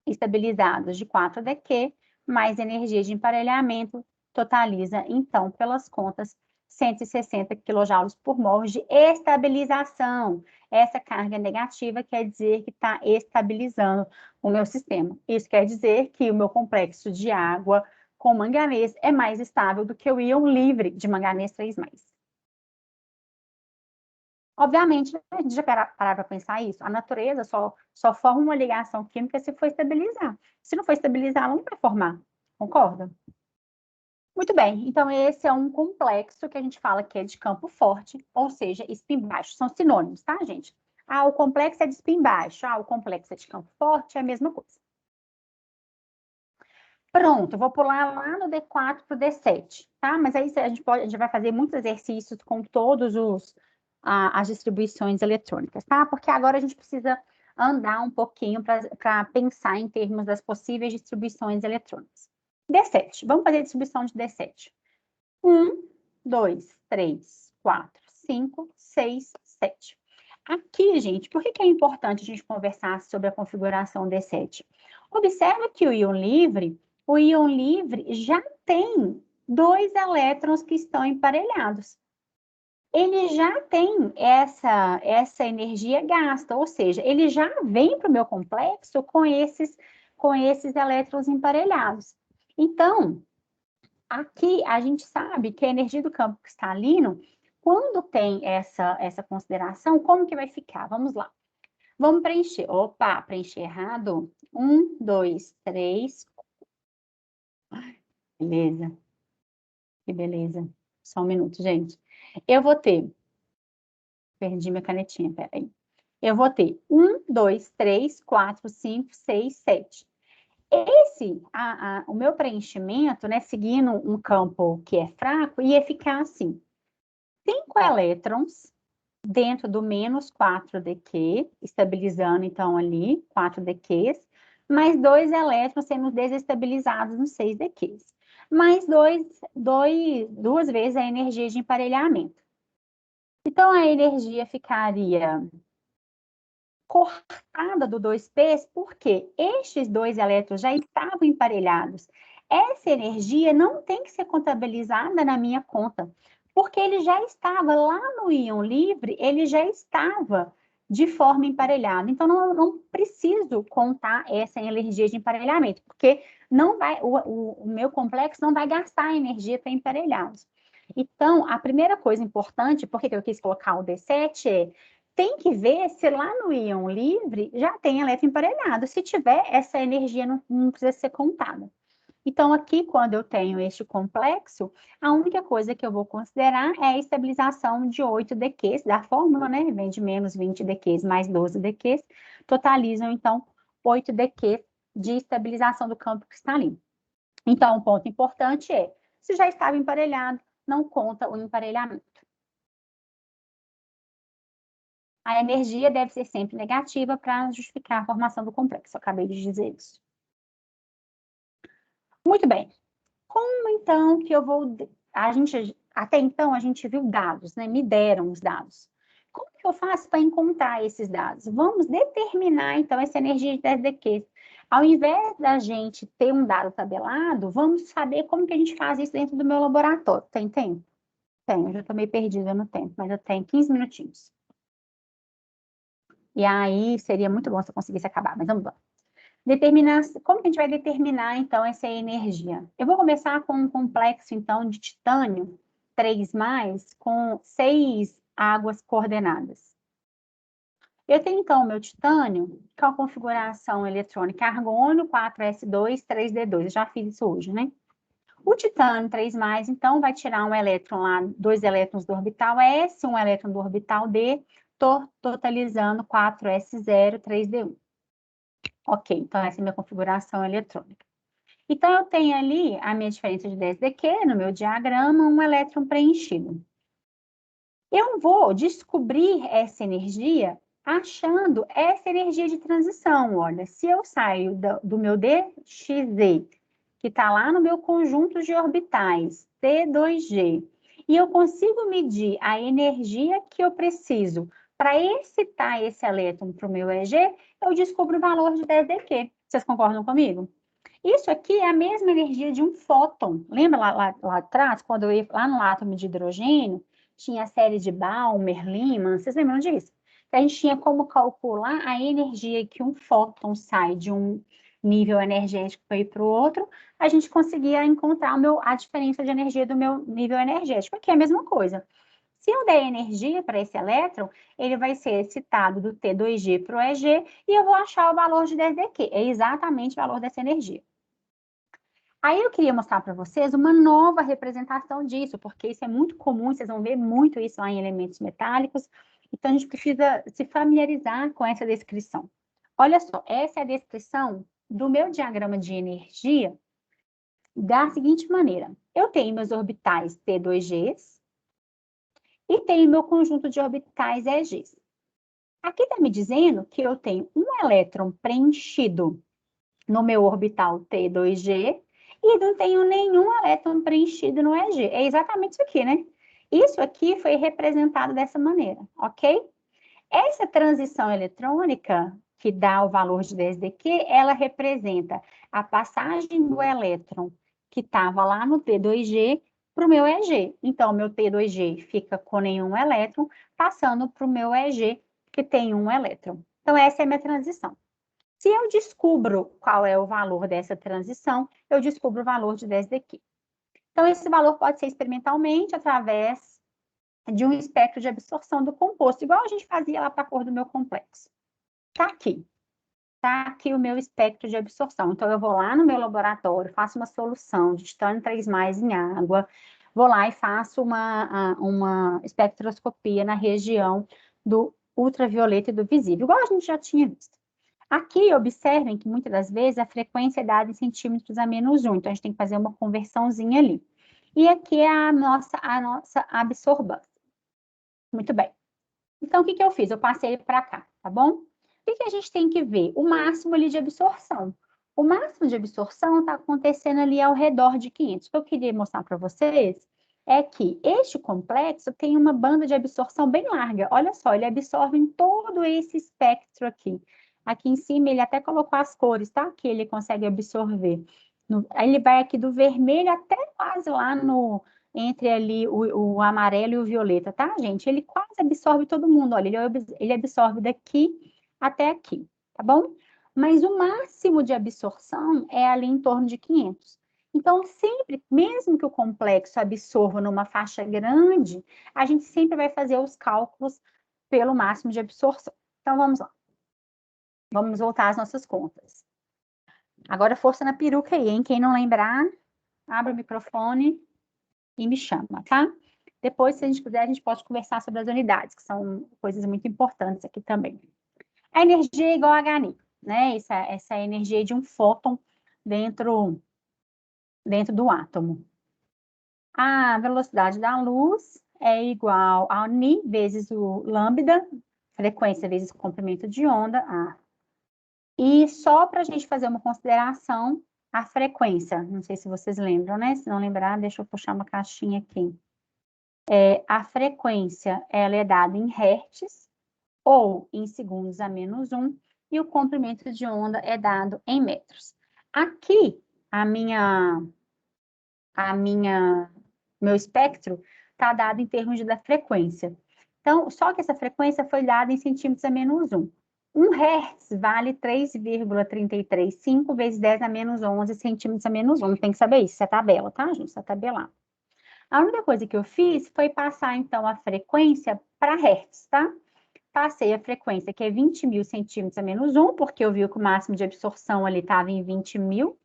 estabilizados de 4 dQ, mais energia de emparelhamento, totaliza, então, pelas contas, 160 kJ por mol de estabilização. Essa carga negativa quer dizer que está estabilizando o meu sistema. Isso quer dizer que o meu complexo de água com manganês é mais estável do que o íon livre de manganês 3+. Obviamente, a gente já parar para pensar isso. A natureza só forma uma ligação química se for estabilizar. Se não for estabilizar, ela não vai formar. Concorda? Muito bem, então esse é um complexo que a gente fala que é de campo forte, ou seja, spin baixo. São sinônimos, tá, gente? Ah, o complexo é de spin baixo. Ah, o complexo é de campo forte, é a mesma coisa. Pronto, eu vou pular lá no D4 para o D7, tá? Mas aí a gente vai fazer muitos exercícios com todos as distribuições eletrônicas, tá? Porque agora a gente precisa andar um pouquinho para pensar em termos das possíveis distribuições eletrônicas. D7, vamos fazer a distribuição de D7. 1, 2, 3, 4, 5, 6, 7. Aqui, gente, por que é importante a gente conversar sobre a configuração D7? Observa que o íon livre já tem 2 elétrons que estão emparelhados. Ele já tem essa energia gasta, ou seja, ele já vem para o meu complexo com esses elétrons emparelhados. Então, aqui a gente sabe que a energia do campo cristalino, quando tem essa consideração, como que vai ficar? Vamos lá. Vamos preencher. Opa, preencher errado. 1, 2, 3. Beleza. Que beleza. Só um minuto, gente. Eu vou ter... Perdi minha canetinha, peraí. Eu vou ter 1, 2, 3, 4, 5, 6, 7. O meu preenchimento, né, seguindo um campo que é fraco, ia ficar assim. 5 elétrons dentro do menos 4dq, estabilizando, então, ali, 4dqs, mais 2 elétrons sendo desestabilizados nos 6dqs. Mais 2 vezes a energia de emparelhamento. Então, a energia ficaria cortada do 2p, porque estes 2 elétrons já estavam emparelhados. Essa energia não tem que ser contabilizada na minha conta, porque ele já estava lá no íon livre, ele já estava de forma emparelhada. Então, não preciso contar essa energia de emparelhamento, porque não vai, o meu complexo não vai gastar energia para emparelhados. Então, a primeira coisa importante, por que eu quis colocar o D7 é tem que ver se lá no íon livre já tem elétron emparelhado. Se tiver, essa energia não precisa ser contada. Então, aqui, quando eu tenho este complexo, a única coisa que eu vou considerar é a estabilização de 8 dQs da fórmula, né? Vem de menos 20 dQs mais 12 dQs, totalizam, então, 8 dQs de estabilização do campo cristalino. Então, um ponto importante é, se já estava emparelhado, não conta o emparelhamento. A energia deve ser sempre negativa para justificar a formação do complexo. Eu acabei de dizer isso. Muito bem. Como então que eu vou... Até então, a gente viu dados, né? Me deram os dados. Como que eu faço para encontrar esses dados? Vamos determinar, então, essa energia de 10dq. Ao invés da gente ter um dado tabelado, vamos saber como que a gente faz isso dentro do meu laboratório. Tem tempo? Tenho, eu já estou meio perdida no tempo, mas eu tenho 15 minutinhos. E aí, seria muito bom se eu conseguisse acabar, mas vamos lá. Como que a gente vai determinar, então, essa energia? Eu vou começar com um complexo, então, de titânio 3+, com 6 águas coordenadas. Eu tenho, então, o meu titânio, com a configuração eletrônica argônio, 4s2, 3d2. Eu já fiz isso hoje, né? O titânio 3+, então, vai tirar um elétron lá, 2 elétrons do orbital S, um elétron do orbital D, totalizando 4s0, 3d1. Ok, então essa é a minha configuração eletrônica. Então, eu tenho ali a minha diferença de 10dq, no meu diagrama, um elétron preenchido. Eu vou descobrir essa energia achando essa energia de transição. Olha, se eu saio do meu dxz, que está lá no meu conjunto de orbitais, T2G, e eu consigo medir a energia que eu preciso para excitar esse elétron para o meu EG, eu descubro o valor de 10dq. Vocês concordam comigo? Isso aqui é a mesma energia de um fóton. Lembra lá atrás, quando eu ia lá no átomo de hidrogênio, tinha a série de Balmer, Lyman, vocês lembram disso? Que a gente tinha como calcular a energia que um fóton sai de um nível energético para ir para o outro, a gente conseguia encontrar a diferença de energia do meu nível energético. Aqui é a mesma coisa. Se eu der energia para esse elétron, ele vai ser excitado do T2G para o EG e eu vou achar o valor de 10dq. É exatamente o valor dessa energia. Aí eu queria mostrar para vocês uma nova representação disso, porque isso é muito comum, vocês vão ver muito isso lá em elementos metálicos, então a gente precisa se familiarizar com essa descrição. Olha só, essa é a descrição do meu diagrama de energia da seguinte maneira. Eu tenho meus orbitais T2Gs e tenho meu conjunto de orbitais EGs. Aqui está me dizendo que eu tenho um elétron preenchido no meu orbital T2G e não tenho nenhum elétron preenchido no EG. É exatamente isso aqui, né? Isso aqui foi representado dessa maneira, ok? Essa transição eletrônica, que dá o valor de 10dQ, ela representa a passagem do elétron que estava lá no T2G para o meu EG. Então, o meu T2G fica com nenhum elétron, passando para o meu EG, que tem um elétron. Então, essa é a minha transição. Se eu descubro qual é o valor dessa transição, eu descubro o valor de 10dQ. Então, esse valor pode ser experimentalmente através de um espectro de absorção do composto, igual a gente fazia lá para a cor do meu complexo. Está aqui. Está aqui o meu espectro de absorção. Então, eu vou lá no meu laboratório, faço uma solução de titânio 3+ em água, vou lá e faço uma espectroscopia na região do ultravioleta e do visível, igual a gente já tinha visto. Aqui, observem que muitas das vezes a frequência é dada em centímetros a -1, então a gente tem que fazer uma conversãozinha ali. E aqui é a nossa absorbância. Muito bem. Então, o que eu fiz? Eu passei para cá, tá bom? O que a gente tem que ver? O máximo ali de absorção. O máximo de absorção está acontecendo ali ao redor de 500. O que eu queria mostrar para vocês é que este complexo tem uma banda de absorção bem larga. Olha só, ele absorve em todo esse espectro aqui. Aqui em cima, ele até colocou as cores, tá? Que ele consegue absorver. Aí ele vai aqui do vermelho até quase lá entre ali o amarelo e o violeta, tá, gente? Ele quase absorve todo mundo, olha, ele absorve daqui até aqui, tá bom? Mas o máximo de absorção é ali em torno de 500. Então, sempre, mesmo que o complexo absorva numa faixa grande, a gente sempre vai fazer os cálculos pelo máximo de absorção. Então, vamos lá. Vamos voltar às nossas contas. Agora, força na peruca aí, hein? Quem não lembrar, abre o microfone e me chama, tá? Depois, se a gente quiser, a gente pode conversar sobre as unidades, que são coisas muito importantes aqui também. A energia é igual a H, né? Essa é a energia de um fóton dentro do átomo. A velocidade da luz é igual a Ni vezes o lambda, frequência vezes comprimento de onda, A. E só para a gente fazer uma consideração, a frequência, não sei se vocês lembram, né? Se não lembrar, deixa eu puxar uma caixinha aqui. A frequência, ela é dada em hertz ou em segundos a -1, e o comprimento de onda é dado em metros. Aqui, meu espectro está dado em termos da frequência. Então, só que essa frequência foi dada em centímetros a -1. 1 Hz vale 3,335 vezes 10 a -11 centímetros a -1. Tem que saber isso, isso é tabela, tá, gente? Isso é tabelar. A única coisa que eu fiz foi passar, então, a frequência para Hertz, tá? Passei a frequência, que é 20.000 centímetros a -1, porque eu vi que o máximo de absorção ali estava em 20.000.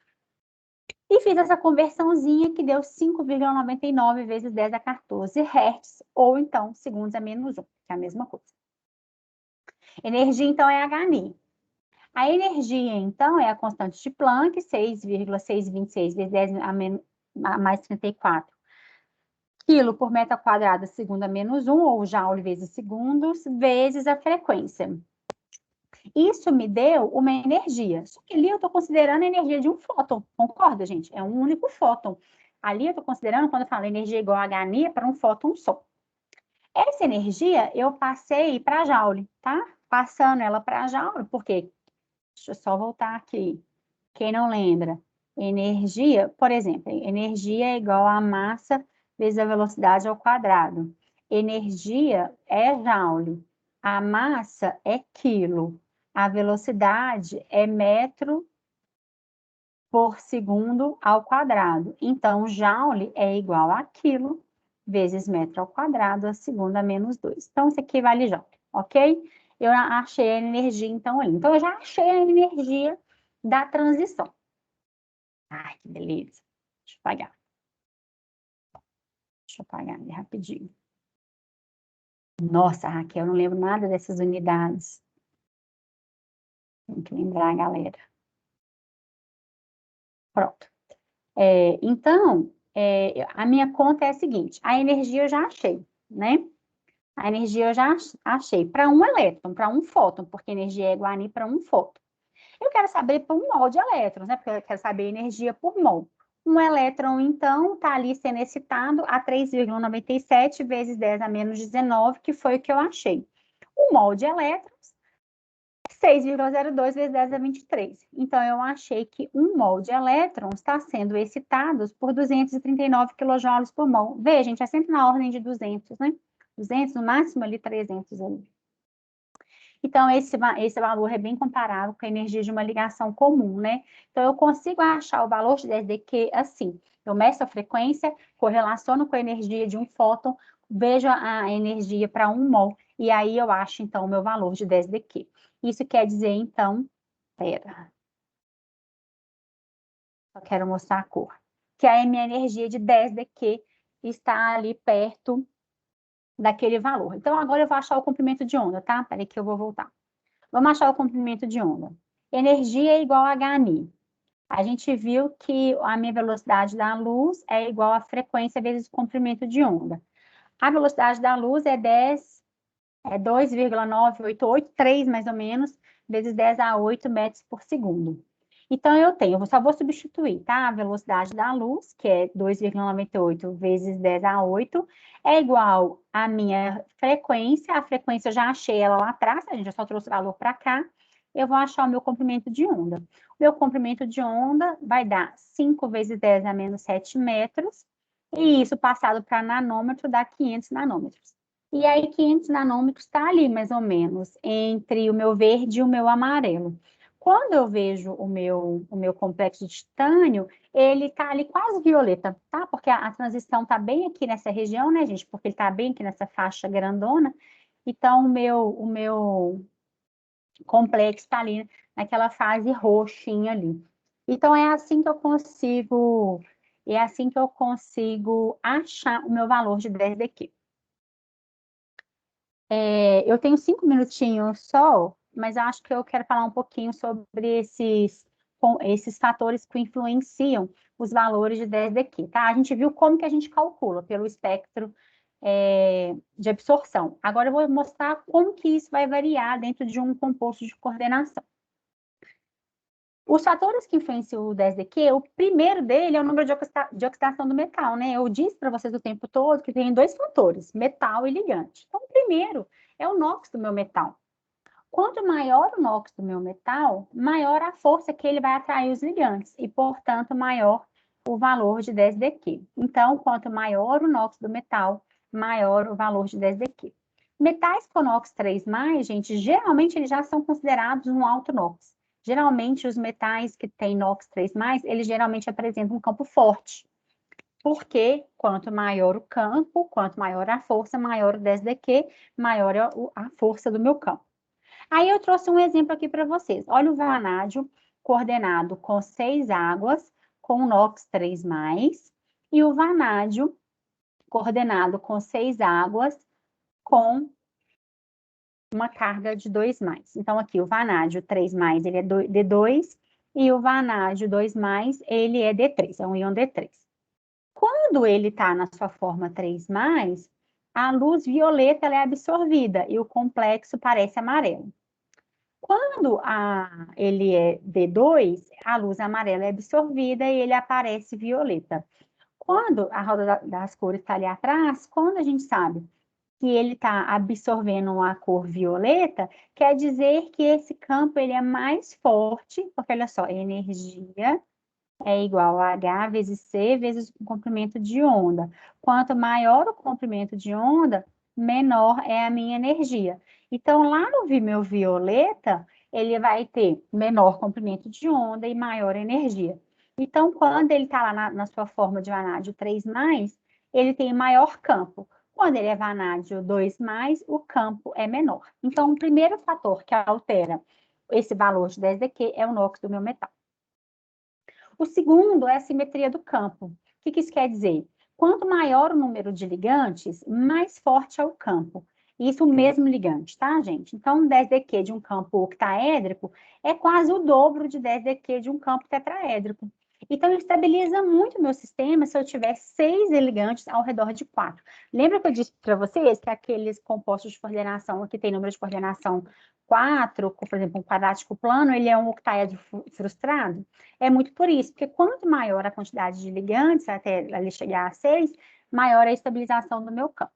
E fiz essa conversãozinha que deu 5,99 vezes 10 a 14 Hz, ou então segundos a -1, que é a mesma coisa. Energia, então, é HNI. A energia, então, é a constante de Planck, 6,626 vezes 10 a mais 34 quilo por metro quadrado, segundo a -1, ou joule vezes segundos, vezes a frequência. Isso me deu uma energia. Só que ali eu estou considerando a energia de um fóton. Concorda, gente? É um único fóton. Ali eu estou considerando, quando eu falo energia igual a HNI, é para um fóton só. Essa energia eu passei para joule, tá? Passando ela para joule, porque... Deixa eu só voltar aqui. Quem não lembra? Energia, por exemplo, energia é igual a massa vezes a velocidade ao quadrado. Energia é joule. A massa é quilo. A velocidade é metro por segundo ao quadrado. Então, joule é igual a quilo vezes metro ao quadrado, a segundo a -2. Então, isso aqui vale joule, ok? Eu achei a energia, então, ali. Então, eu já achei a energia da transição. Ai, que beleza. Deixa eu apagar. Deixa eu apagar ali rapidinho. Nossa, Raquel, eu não lembro nada dessas unidades. Tem que lembrar, galera. Pronto. Então, a minha conta é a seguinte. A energia eu já achei, né? A energia eu já achei para um elétron, para um fóton, porque energia é igual a para um fóton. Eu quero saber por um mol de elétrons, né? Porque eu quero saber a energia por mol. Um elétron, então, está ali sendo excitado a 3,97 vezes 10 a menos 19, que foi o que eu achei. Um mol de elétrons, 6,02 vezes 10 a 23. Então, eu achei que um mol de elétrons está sendo excitado por 239 kJ por mol. Veja, gente, é sempre na ordem de 200, né? 200, no máximo ali 300 ali. Então, esse valor é bem comparável com a energia de uma ligação comum, né? Então, eu consigo achar o valor de 10dQ assim. Eu meço a frequência, correlaciono com a energia de um fóton, vejo a energia para 1 mol, e aí eu acho, então, o meu valor de 10dQ. Isso quer dizer, então, pera. Só quero mostrar a cor. Que a minha energia de 10dQ está ali perto daquele valor. Então, agora eu vou achar o comprimento de onda, tá? Peraí que eu vou voltar. Vamos achar o comprimento de onda. Energia é igual a HNI. A gente viu que a minha velocidade da luz é igual à frequência vezes o comprimento de onda. A velocidade da luz é 2,9883, mais ou menos, vezes 10 a 8 metros por segundo. Então, eu só vou substituir, tá? A velocidade da luz, que é 2,98 vezes 10 a 8, é igual à minha frequência. A frequência eu já achei ela lá atrás, a gente já só trouxe o valor para cá. Eu vou achar o meu comprimento de onda. O meu comprimento de onda vai dar 5 vezes 10 a menos 7 metros, e isso passado para nanômetro dá 500 nanômetros. E aí, 500 nanômetros está ali, mais ou menos, entre o meu verde e o meu amarelo. Quando eu vejo o meu complexo de titânio, ele está ali quase violeta, tá? Porque a transição está bem aqui nessa região, né, gente? Porque ele está bem aqui nessa faixa grandona. Então, o meu complexo está ali naquela fase roxinha ali. Então, é assim que eu consigo achar o meu valor de 10dQ. Eu tenho 5 minutinhos só, mas eu acho que eu quero falar um pouquinho sobre esses fatores que influenciam os valores de 10dQ, tá? A gente viu como que a gente calcula pelo espectro de absorção. Agora eu vou mostrar como que isso vai variar dentro de um composto de coordenação. Os fatores que influenciam o 10dQ, o primeiro dele é o número de oxidação do metal, né? Eu disse para vocês o tempo todo que tem 2 fatores, metal e ligante. Então, o primeiro é o NOx do meu metal. Quanto maior o NOx do meu metal, maior a força que ele vai atrair os ligantes e, portanto, maior o valor de 10dQ. Então, quanto maior o NOx do metal, maior o valor de 10dQ. Metais com NOx 3+, gente, geralmente eles já são considerados um alto NOx. Geralmente, os metais que têm NOx 3+, eles geralmente apresentam um campo forte. Porque quanto maior o campo, quanto maior a força, maior o 10dQ, maior a força do meu campo. Aí eu trouxe um exemplo aqui para vocês. Olha o vanádio coordenado com 6 águas, com NOx 3+, e o vanádio coordenado com 6 águas, com uma carga de 2+. Então, aqui, o vanádio 3+, ele é D2, e o vanádio 2+, ele é D3, é um íon D3. Quando ele está na sua forma 3+, a luz violeta ela é absorvida, e o complexo parece amarelo. Quando ele é D2, a luz amarela é absorvida e ele aparece violeta. Quando a roda das cores está ali atrás, quando a gente sabe que ele está absorvendo a cor violeta, quer dizer que esse campo ele é mais forte, porque olha só, energia é igual a H vezes C vezes o comprimento de onda. Quanto maior o comprimento de onda, menor é a minha energia. Então, lá no meu violeta, ele vai ter menor comprimento de onda e maior energia. Então, quando ele está lá na sua forma de vanádio 3+, ele tem maior campo. Quando ele é vanádio 2+, o campo é menor. Então, o primeiro fator que altera esse valor de 10dQ é o NOx do meu metal. O segundo é a simetria do campo. O que isso quer dizer? Quanto maior o número de ligantes, mais forte é o campo. Isso o mesmo ligante, tá, gente? Então, 10dQ de um campo octaédrico é quase o dobro de 10dQ de um campo tetraédrico. Então, estabiliza muito o meu sistema se eu tiver 6 ligantes ao redor de 4. Lembra que eu disse para vocês que aqueles compostos de coordenação, que tem número de coordenação 4, por exemplo, um quadrático plano, ele é um octaedro frustrado? É muito por isso, porque quanto maior a quantidade de ligantes, até ele chegar a 6, maior a estabilização do meu campo.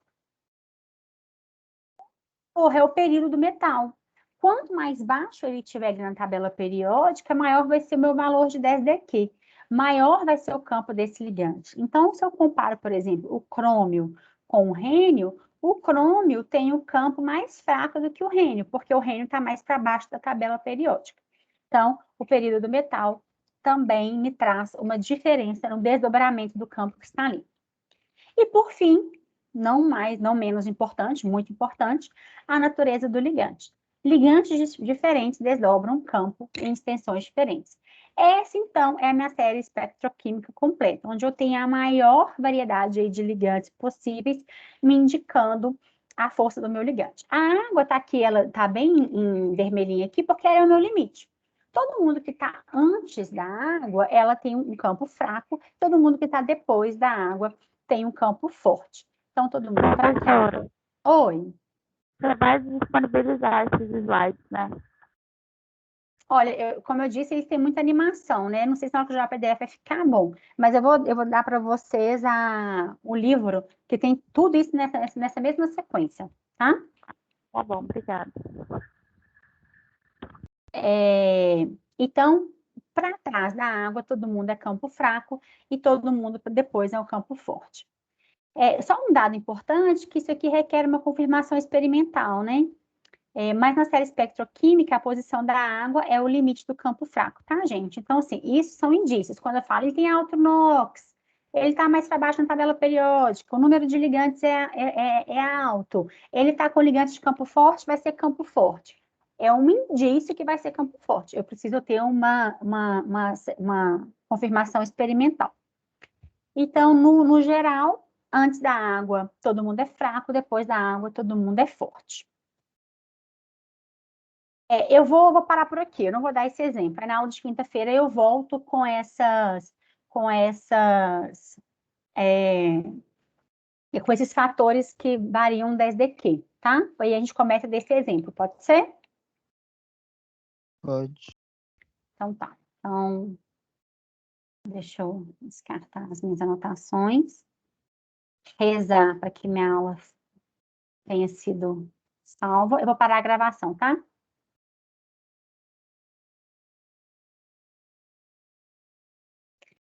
É o período do metal. Quanto mais baixo ele estiver ali na tabela periódica, maior vai ser o meu valor de 10dQ. Maior vai ser o campo desse ligante. Então, se eu comparo, por exemplo, o crômio com o rênio, o crômio tem um campo mais fraco do que o rênio, porque o rênio está mais para baixo da tabela periódica. Então, o período do metal também me traz uma diferença no desdobramento do campo cristalino. E, por fim, não menos importante, muito importante, a natureza do ligante. Ligantes diferentes desdobram o campo em extensões diferentes. Essa, então, é a minha série espectroquímica completa, onde eu tenho a maior variedade de ligantes possíveis, me indicando a força do meu ligante. A água está aqui, ela está bem em vermelhinho aqui, porque ela é o meu limite. Todo mundo que está antes da água, ela tem um campo fraco. Todo mundo que está depois da água tem um campo forte. Então, todo mundo para cá. Professora, Oi. você vai disponibilizar esses slides, né? Olha, como eu disse, eles têm muita animação, né? Não sei se na hora que eu jogar PDF vai ficar bom, mas eu vou dar para vocês o livro que tem tudo isso nessa mesma sequência, tá? Tá bom, obrigada. Então, para trás da água, todo mundo é campo fraco e todo mundo depois é o campo forte. Só um dado importante, que isso aqui requer uma confirmação experimental, né? Mas na série espectroquímica, a posição da água é o limite do campo fraco, tá, gente? Então, assim, isso são indícios. Quando eu falo, ele tem alto NOx, ele está mais para baixo na tabela periódica, o número de ligantes é alto, ele está com ligantes de campo forte, vai ser campo forte. É um indício que vai ser campo forte. Eu preciso ter uma confirmação experimental. Então, no geral, antes da água, todo mundo é fraco, depois da água, todo mundo é forte. Eu vou parar por aqui, eu não vou dar esse exemplo. Aí na aula de quinta-feira eu volto com esses fatores que variam 10dQ, tá? Aí a gente começa desse exemplo, pode ser? Pode. Então tá. Então, deixa eu descartar as minhas anotações. Rezar para que minha aula tenha sido salva. Eu vou parar a gravação, tá?